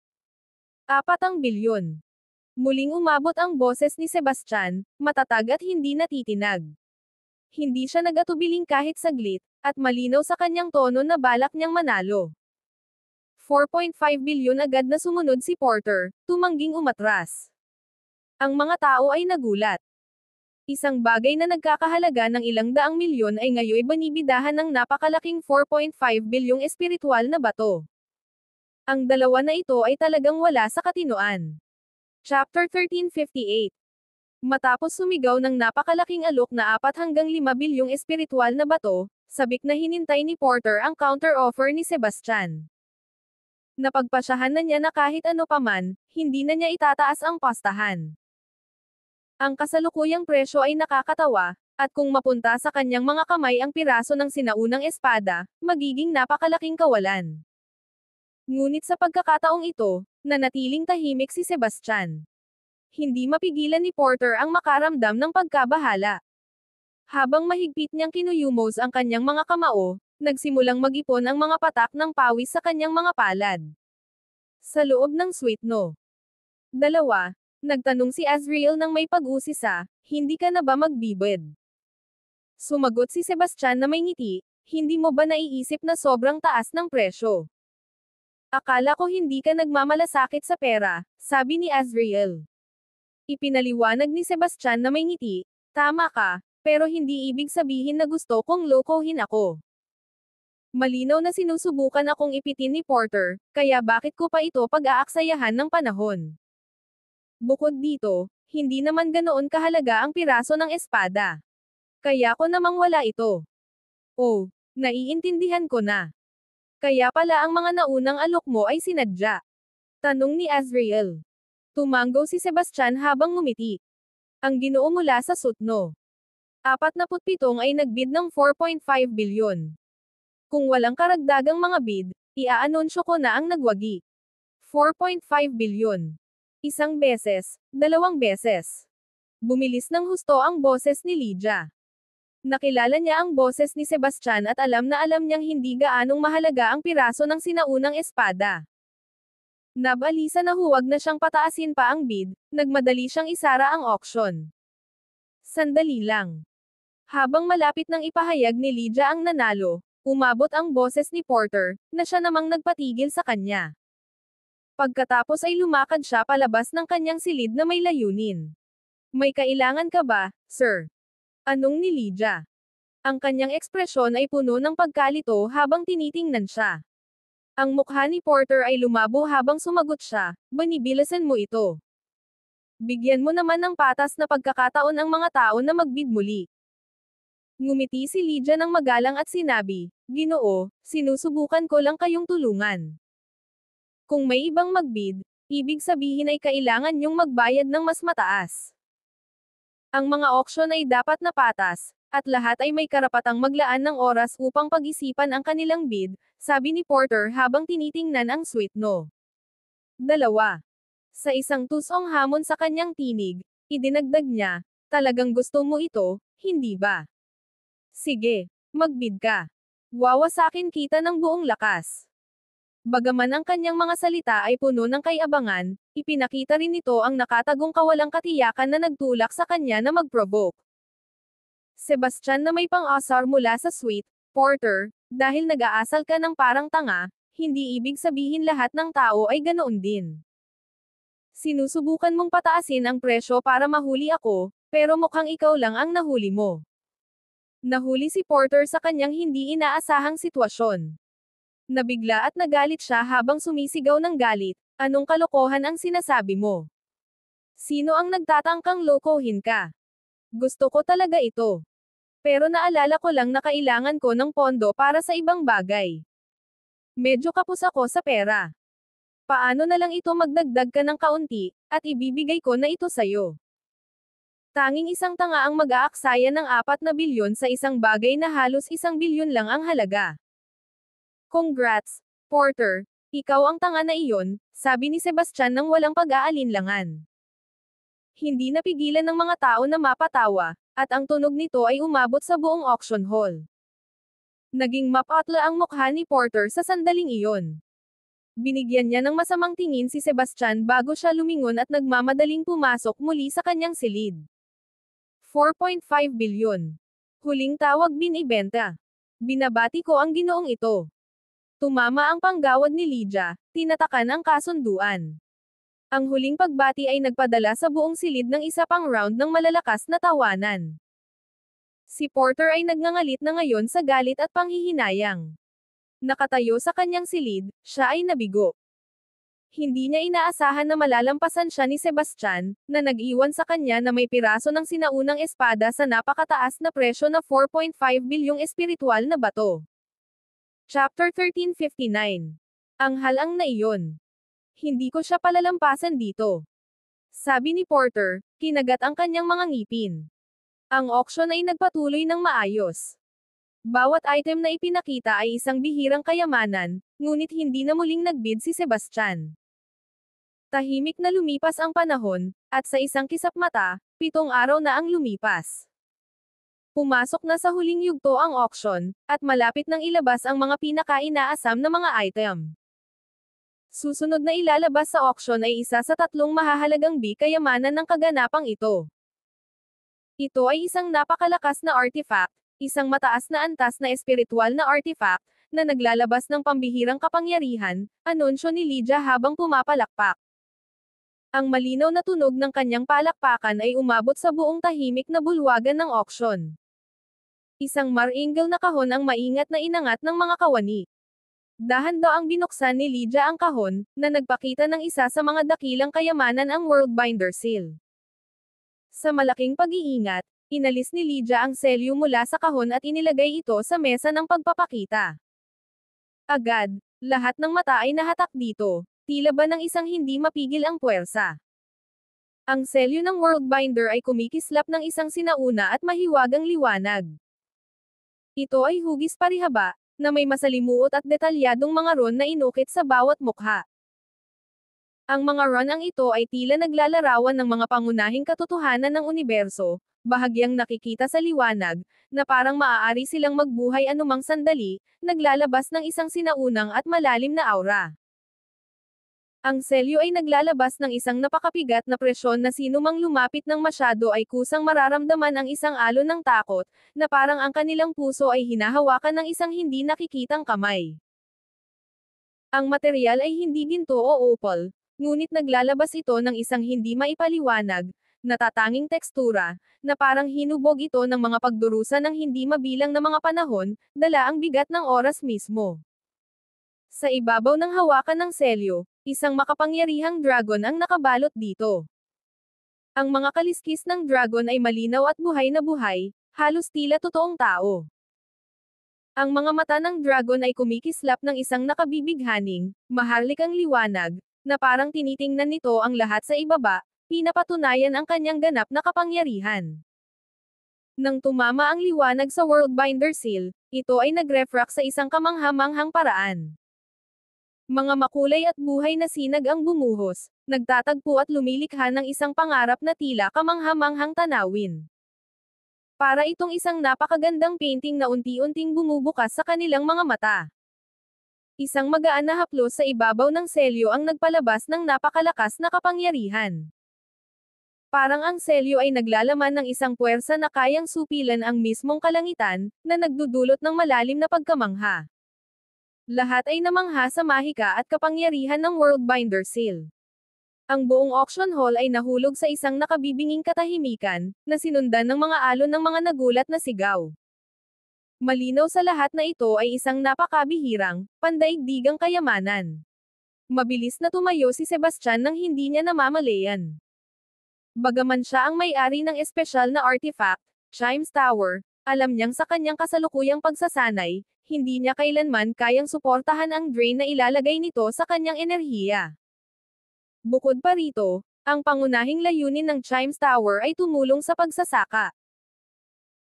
4 bilyon. Muling umabot ang boses ni Sebastian, matatag at hindi natitinag. Hindi siya nag-atubiling kahit saglit, at malinaw sa kanyang tono na balak niyang manalo. 4.5 bilyon agad na sumunod si Porter, tumangging umatras. Ang mga tao ay nagulat. Isang bagay na nagkakahalaga ng ilang daang milyon ay ngayoy banibidahan ng napakalaking 4.5 bilyong espiritual na bato. Ang dalawa na ito ay talagang wala sa katinoan. Chapter 1358. Matapos sumigaw ng napakalaking alok na 4 hanggang 5 bilyong espiritual na bato, sabik na hinintay ni Porter ang counter-offer ni Sebastian. Napagpasyahan na niya na kahit ano paman, hindi na niya itataas ang pastahan. Ang kasalukuyang presyo ay nakakatawa, at kung mapunta sa kanyang mga kamay ang piraso ng sinaunang espada, magiging napakalaking kawalan. Ngunit sa pagkakataong ito, nanatiling tahimik si Sebastian. Hindi mapigilan ni Porter ang makaramdam ng pagkabahala. Habang mahigpit niyang kinuyumos ang kanyang mga kamao, nagsimulang mag-ipon ang mga patak ng pawis sa kanyang mga palad. Sa loob ng suite no. 2, nagtanong si Azriel ng may pag-usisa, hindi ka na ba magbibid? Sumagot si Sebastian na may ngiti, hindi mo ba naiisip na sobrang taas ng presyo? Akala ko hindi ka nagmamalasakit sa pera, sabi ni Azriel. Ipinaliwanag ni Sebastian na may ngiti, tama ka, pero hindi ibig sabihin na gusto kong lokohin ako. Malinaw na sinusubukan akong ipitin ni Porter, kaya bakit ko pa ito pag-aaksayahan ng panahon? Bukod dito, hindi naman ganoon kahalaga ang piraso ng espada. Kaya ko namang wala ito. Oh, naiintindihan ko na. Kaya pala ang mga naunang alok mo ay sinadya. Tanong ni Azriel. Tumango si Sebastian habang ngumiti. Ang Ginoo mula sa Sutno. 47 ay nagbid ng 4.5 bilyon. Kung walang karagdagang mga bid, iaanunsyo ko na ang nagwagi. 4.5 bilyon. Isang beses, 2 beses. Bumilis ng husto ang boses ni Lydia. Nakilala niya ang boses ni Sebastian at alam na alam niyang hindi gaanong mahalaga ang piraso ng sinaunang espada. Nabalisa na huwag na siyang pataasin pa ang bid, nagmadali siyang isara ang auction. Sandali lang. Habang malapit nang ipahayag ni Lydia ang nanalo, umabot ang boses ni Porter, na siya namang nagpatigil sa kanya. Pagkatapos ay lumakad siya palabas ng kanyang silid na may layunin. May kailangan ka ba, sir? Anong ni Lydia? Ang kanyang ekspresyon ay puno ng pagkalito habang tinitingnan siya. Ang mukha ni Porter ay lumabo habang sumagot siya, binibilasan mo ito. Bigyan mo naman ng patas na pagkakataon ang mga tao na magbid muli. Ngumiti si Lydia ng magalang at sinabi, Ginoo, sinusubukan ko lang kayong tulungan. Kung may ibang magbid, ibig sabihin ay kailangan niyong magbayad ng mas mataas. Ang mga auction ay dapat na patas, at lahat ay may karapatang maglaan ng oras upang pag-isipan ang kanilang bid, sabi ni Porter habang tinitingnan ang sweet no. 2. Sa isang tusong hamon sa kanyang tinig, idinagdag niya, talagang gusto mo ito, hindi ba? Sige, magbid ka. Wawasakin kita ng buong lakas. Bagaman ang kanyang mga salita ay puno ng kay-abangan, ipinakita rin nito ang nakatagong kawalang katiyakan na nagtulak sa kanya na mag-provoke. Sebastian na may pang-asar mula sa suite, Porter, dahil nag-aasal ka ng parang tanga, hindi ibig sabihin lahat ng tao ay ganoon din. Sinusubukan mong pataasin ang presyo para mahuli ako, pero mukhang ikaw lang ang nahuli mo. Nahuli si Porter sa kanyang hindi inaasahang sitwasyon. Nabigla at nagalit siya habang sumisigaw ng galit, anong kalokohan ang sinasabi mo? Sino ang nagtatangkang lokohin ka? Gusto ko talaga ito. Pero naalala ko lang na kailangan ko ng pondo para sa ibang bagay. Medyo kapos ako sa pera. Paano na lang ito magdagdag ka ng kaunti, at ibibigay ko na ito sayo. Tanging isang tanga ang mag-aaksaya ng 4 na bilyon sa isang bagay na halos 1 bilyon lang ang halaga. Congrats, Porter, ikaw ang tanga na iyon, sabi ni Sebastian nang walang pag-aalinlangan. Hindi napigilan ng mga tao na mapatawa, at ang tunog nito ay umabot sa buong auction hall. Naging mapatla ang mukha ni Porter sa sandaling iyon. Binigyan niya ng masamang tingin si Sebastian bago siya lumingon at nagmamadaling pumasok muli sa kanyang silid. 4.5 bilyon. Huling tawag binibenta. Binabati ko ang ginoong ito. Tumama ang panggawad ni Lydia, tinatakan ang kasunduan. Ang huling pagbati ay nagpadala sa buong silid ng isa pang round ng malalakas na tawanan. Si Porter ay nagngangalit na ngayon sa galit at panghihinayang. Nakatayo sa kanyang silid, siya ay nabigo. Hindi niya inaasahan na malalampasan siya ni Sebastian, na nag-iwan sa kanya na may piraso ng sinaunang espada sa napakataas na presyo na 4.5 bilyong espiritual na bato. Chapter 1359. Ang halang na iyon. Hindi ko siya palalampasan dito. Sabi ni Porter, kinagat ang kanyang mga ngipin. Ang auction ay nagpatuloy ng maayos. Bawat item na ipinakita ay isang bihirang kayamanan, ngunit hindi na muling nagbid si Sebastian. Tahimik na lumipas ang panahon, at sa isang kisap mata, 7 araw na ang lumipas. Pumasok na sa huling yugto ang auction, at malapit nang ilabas ang mga pinaka-inaasam na mga item. Susunod na ilalabas sa auction ay isa sa 3 mahahalagang kayamanan ng kaganapang ito. Ito ay isang napakalakas na artifact, isang mataas na antas na espiritual na artifact, na naglalabas ng pambihirang kapangyarihan, anunsyo ni Lydia habang pumapalakpak. Ang malinaw na tunog ng kanyang palakpakan ay umabot sa buong tahimik na bulwagan ng auction. Isang marangel na kahon ang maingat na inangat ng mga kawani. Dahan-daang binuksan ni Lydia ang kahon, na nagpakita ng isa sa mga dakilang kayamanan ang Worldbinder Seal. Sa malaking pag-iingat, inalis ni Lydia ang selyo mula sa kahon at inilagay ito sa mesa ng pagpapakita. Agad, lahat ng mata ay nahatak dito, tila ba ng isang hindi mapigil ang puwersa. Ang selyo ng Worldbinder ay kumikislap ng isang sinauna at mahiwagang liwanag. Ito ay hugis parihaba, na may masalimuot at detalyadong mga ron na inukit sa bawat mukha. Ang mga ron ito ay tila naglalarawan ng mga pangunahing katotohanan ng universo, bahagyang nakikita sa liwanag, na parang maaari silang magbuhay anumang sandali, naglalabas ng isang sinaunang at malalim na aura. Ang selyo ay naglalabas ng isang napakabigat na presyon na sinumang lumapit ng masyado ay kusang mararamdaman ang isang alon ng takot, na parang ang kanilang puso ay hinahawakan ng isang hindi nakikitang kamay. Ang material ay hindi ginto o opal, ngunit naglalabas ito ng isang hindi maipaliwanag, natatanging tekstura, na parang hinubog ito ng mga pagdurusa ng hindi mabilang na mga panahon, dala ang bigat ng oras mismo. Sa ibabaw ng hawakan ng selyo, isang makapangyarihang dragon ang nakabalot dito. Ang mga kaliskis ng dragon ay malinaw at buhay na buhay, halos tila totoong tao. Ang mga mata ng dragon ay kumikislap ng isang nakabibighaning, maharlikang liwanag, na parang tinitingnan nito ang lahat sa ibaba, pinapatunayan ang kanyang ganap na kapangyarihan. Nang tumama ang liwanag sa Worldbinder Seal, ito ay nag-refract sa isang kamangha-manghang paraan. Mga makulay at buhay na sinag ang bumuhos, nagtatagpo at lumilikha ng isang pangarap na tila kamangha-manghang tanawin. Para itong isang napakagandang painting na unti-unting bumubukas sa kanilang mga mata. Isang magaan na haplos sa ibabaw ng selyo ang nagpalabas ng napakalakas na kapangyarihan. Parang ang selyo ay naglalaman ng isang puwersa na kayang supilan ang mismong kalangitan, na nagdudulot ng malalim na pagkamangha. Lahat ay namangha sa mahika at kapangyarihan ng Worldbinder Seal. Ang buong auction hall ay nahulog sa isang nakabibinging katahimikan, na sinundan ng mga alon ng mga nagulat na sigaw. Malinaw sa lahat na ito ay isang napakabihirang, pandaigdigang kayamanan. Mabilis na tumayo si Sebastian nang hindi niya namamalayan. Bagaman siya ang may-ari ng espesyal na artifact, Chimes Tower, alam niyang sa kanyang kasalukuyang pagsasanay, hindi niya kailanman kayang suportahan ang drain na ilalagay nito sa kanyang enerhiya. Bukod pa rito, ang pangunahing layunin ng Chimes Tower ay tumulong sa pagsasaka.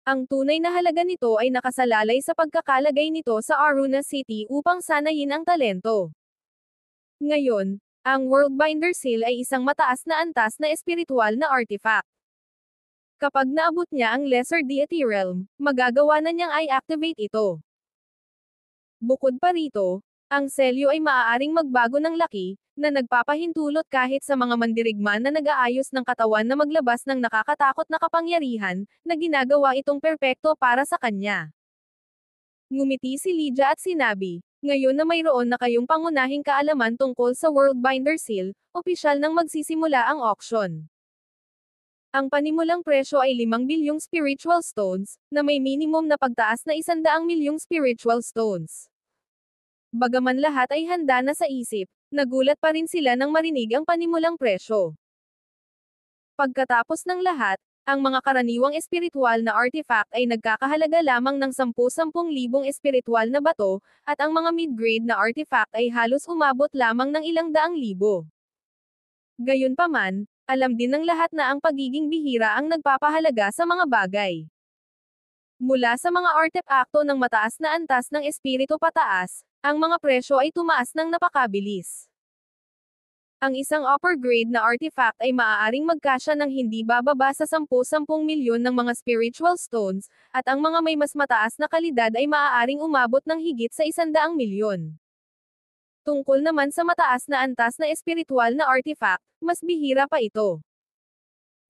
Ang tunay na halaga nito ay nakasalalay sa pagkakalagay nito sa Aruna City upang sanayin ang talento. Ngayon, ang Worldbinder Seal ay isang mataas na antas na espiritual na artifact. Kapag naabot niya ang Lesser Deity Realm, magagawa na niyang i-activate ito. Bukod pa rito, ang selyo ay maaaring magbago ng laki, na nagpapahintulot kahit sa mga mandirigma na nag-aayos ng katawan na maglabas ng nakakatakot na kapangyarihan, na ginagawa itong perpekto para sa kanya. Ngumiti si Lydia at sinabi, ngayon na mayroon na kayong pangunahing kaalaman tungkol sa Worldbinder Seal, opisyal nang magsisimula ang auction. Ang panimulang presyo ay 5 bilyong spiritual stones, na may minimum na pagtaas na 100 milyong spiritual stones. Bagaman lahat ay handa na sa isip, nagulat pa rin sila nang marinig ang panimulang presyo. Pagkatapos ng lahat, ang mga karaniwang espiritual na artifact ay nagkakahalaga lamang ng 10,000 espiritual na bato, at ang mga mid-grade na artifact ay halos umabot lamang ng ilang daang libo. Gayunpaman, alam din ng lahat na ang pagiging bihira ang nagpapahalaga sa mga bagay. Mula sa mga artepakto ng mataas na antas ng espiritu pataas, ang mga presyo ay tumaas ng napakabilis. Ang isang upper grade na artifact ay maaaring magkasya ng hindi bababa sa 10 milyon ng mga spiritual stones, at ang mga may mas mataas na kalidad ay maaaring umabot ng higit sa 100 milyon. Tungkol naman sa mataas na antas na espiritual na artifact, mas bihira pa ito.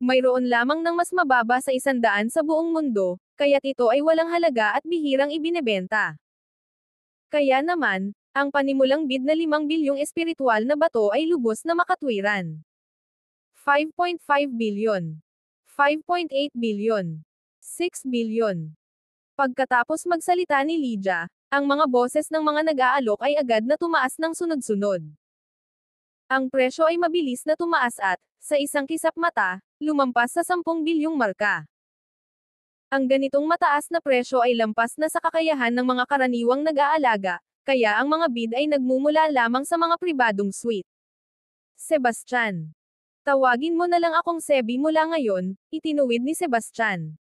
Mayroon lamang ng mas mababa sa 100 sa buong mundo, kaya't ito ay walang halaga at bihirang ibinebenta. Kaya naman, ang panimulang bid na 5 bilyong espiritual na bato ay lubos na makatwiran. 5.5 billion. 5.8 billion. 6 billion. Pagkatapos magsalita ni Lydia, ang mga boses ng mga nag-aalok ay agad na tumaas ng sunod-sunod. Ang presyo ay mabilis na tumaas at, sa isang kisap mata, lumampas sa 10 bilyong marka. Ang ganitong mataas na presyo ay lampas na sa kakayahan ng mga karaniwang nag-aalaga, kaya ang mga bid ay nagmumula lamang sa mga pribadong suite. Sebastian. Tawagin mo na lang akong Sebi mula ngayon, itinuwid ni Sebastian.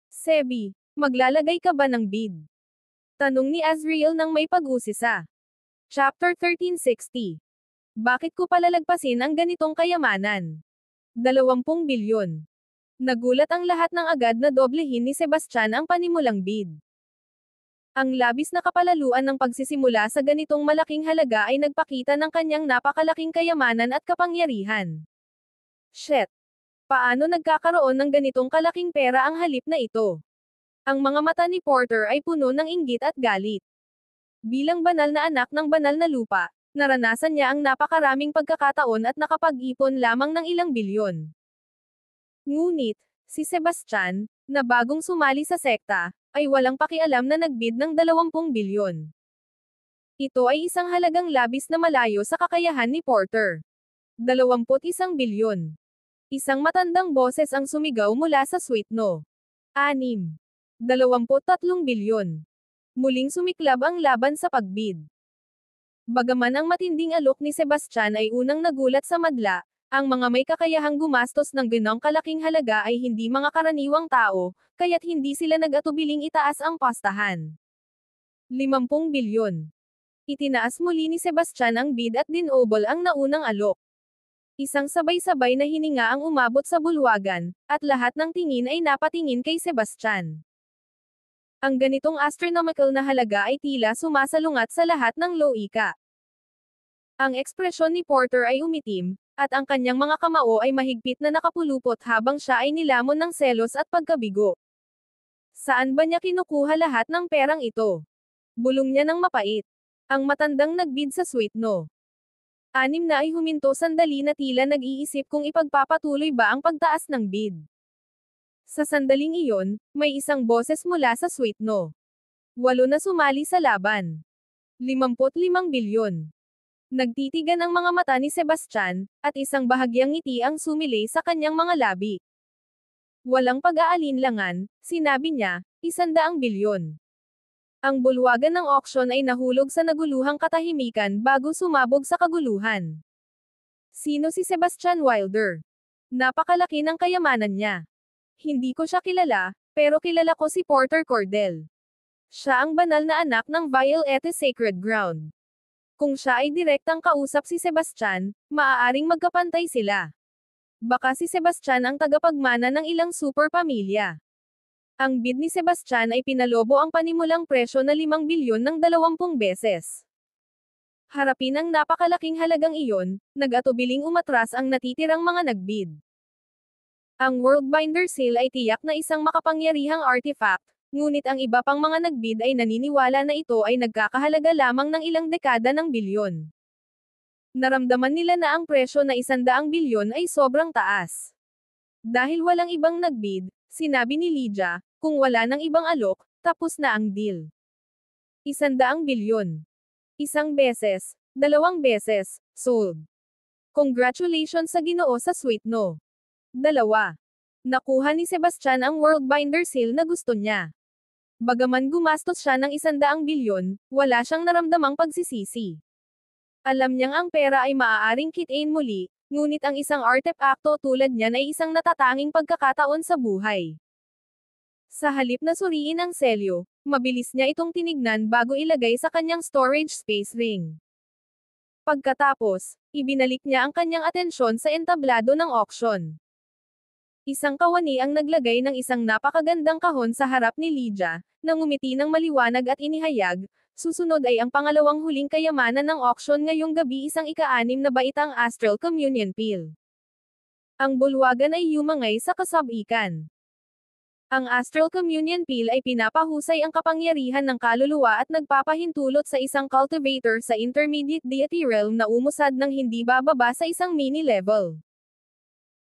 Sebi, maglalagay ka ba ng bid? Tanong ni Azriel nang may pag-usisa. Chapter 1360. Bakit ko palalagpasin ang ganitong kayamanan? 20 bilyon. Nagulat ang lahat ng agad na doblehin ni Sebastian ang panimulang bid. Ang labis na kapalaluan ng pagsisimula sa ganitong malaking halaga ay nagpakita ng kanyang napakalaking kayamanan at kapangyarihan. Shit! Paano nagkakaroon ng ganitong kalaking pera ang halip na ito? Ang mga mata ni Porter ay puno ng inggit at galit. Bilang banal na anak ng banal na lupa, naranasan niya ang napakaraming pagkakataon at nakapag-ipon lamang ng ilang bilyon. Ngunit, si Sebastian, na bagong sumali sa sekta, ay walang pakialam na nagbid ng 20 bilyon. Ito ay isang halagang labis na malayo sa kakayahan ni Porter. 21 bilyon. Isang matandang boses ang sumigaw mula sa suite no. 6. 23 bilyon. Muling sumiklab ang laban sa pagbid. Bagaman ang matinding alok ni Sebastian ay unang nagulat sa madla, ang mga may kakayahang gumastos ng ganong kalaking halaga ay hindi mga karaniwang tao, kaya't hindi sila nag-atubiling itaas ang pastahan. 50 bilyon. Itinaas muli ni Sebastian ang bid at dinobol ang naunang alok. Isang sabay-sabay na hininga ang umabot sa bulwagan, at lahat ng tingin ay napatingin kay Sebastian. Ang ganitong astronomical na halaga ay tila sumasalungat sa lahat ng loika. Ang ekspresyon ni Porter ay umitim, at ang kanyang mga kamao ay mahigpit na nakapulupot habang siya ay nilamon ng selos at pagkabigo. Saan ba niya kinukuha lahat ng perang ito? Bulong niya ng mapait. Ang matandang nagbid sa suite no. 6 na ay huminto sandali na tila nag-iisip kung ipagpapatuloy ba ang pagtaas ng bid. Sa sandaling iyon, may isang boses mula sa suite no. 8 na sumali sa laban. 55 bilyon. Nagtitigan ang mga mata ni Sebastian, at isang bahagyang ngiti ang sumilay sa kanyang mga labi. Walang pag-aalinlangan, sinabi niya, 100 bilyon. Ang bulwagan ng auction ay nahulog sa naguluhang katahimikan bago sumabog sa kaguluhan. Sino si Sebastian Wilder? Napakalaki ng kayamanan niya. Hindi ko siya kilala, pero kilala ko si Porter Cordell. Siya ang banal na anak ng Violette Sacred Ground. Kung siya ay direktang kausap si Sebastian, maaaring magkapantay sila. Baka si Sebastian ang tagapagmana ng ilang super pamilya. Ang bid ni Sebastian ay pinalobo ang panimulang presyo na 5 bilyon ng 20 beses. Harapin ang napakalaking halagang iyon, nag-atubiling umatras ang natitirang mga nagbid. Ang Worldbinder Seal ay tiyak na isang makapangyarihang artifact, ngunit ang iba pang mga nagbid ay naniniwala na ito ay nagkakahalaga lamang ng ilang dekada ng bilyon. Naramdaman nila na ang presyo na 100 bilyon ay sobrang taas. Dahil walang ibang nagbid, sinabi ni Lydia, kung wala ng ibang alok, tapos na ang deal. 100 bilyon. Isang beses, 2 beses, sold. Congratulations sa Ginoo sa suite no. 2. Nakuha ni Sebastian ang Worldbinder Seal na gusto niya. Bagaman gumastos siya ng 100 bilyon, wala siyang naramdamang pagsisisi. Alam niyang ang pera ay maaaring kitain muli, ngunit ang isang artepakto tulad niyan ay isang natatanging pagkakataon sa buhay. Sa halip na suriin ang selyo, mabilis niya itong tinignan bago ilagay sa kanyang storage space ring. Pagkatapos, ibinalik niya ang kanyang atensyon sa entablado ng auction. Isang kawani ang naglagay ng isang napakagandang kahon sa harap ni Lydia, nang umiti ng maliwanag at inihayag, susunod ay ang pangalawang huling kayamanan ng auction ngayong gabi, isang ika-6 na baitang Astral Communion Pill. Ang bulwagan ay yumangay sa kasabikan. Ang Astral Communion Pill ay pinapahusay ang kapangyarihan ng kaluluwa at nagpapahintulot sa isang cultivator sa intermediate deity realm na umusad ng hindi bababa sa isang mini-level.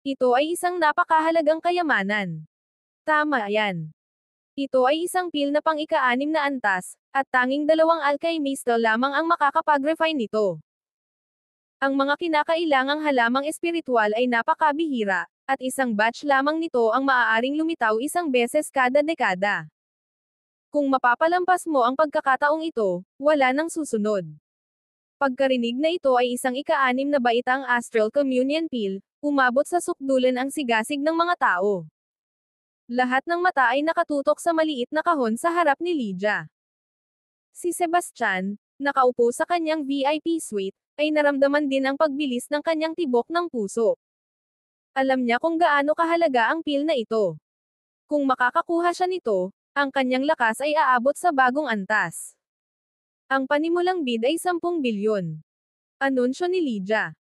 Ito ay isang napakahalagang kayamanan. Tama yan. Ito ay isang pill na pang ika-6 na antas, at tanging 2 alchemista lamang ang makakapag-refine nito. Ang mga kinakailangang halamang espiritual ay napakabihira, at isang batch lamang nito ang maaaring lumitaw isang beses kada dekada. Kung mapapalampas mo ang pagkakataong ito, wala nang susunod. Pagkarinig na ito ay isang ika-6 na baitang Astral Communion Pill, umabot sa sukdulan ang sigasig ng mga tao. Lahat ng mata ay nakatutok sa maliit na kahon sa harap ni Lydia. Si Sebastian, nakaupo sa kanyang VIP suite, ay naramdaman din ang pagbilis ng kanyang tibok ng puso. Alam niya kung gaano kahalaga ang pill na ito. Kung makakakuha siya nito, ang kanyang lakas ay aabot sa bagong antas. Ang panimulang bid ay 10 bilyon. Anunsyo ni Lydia.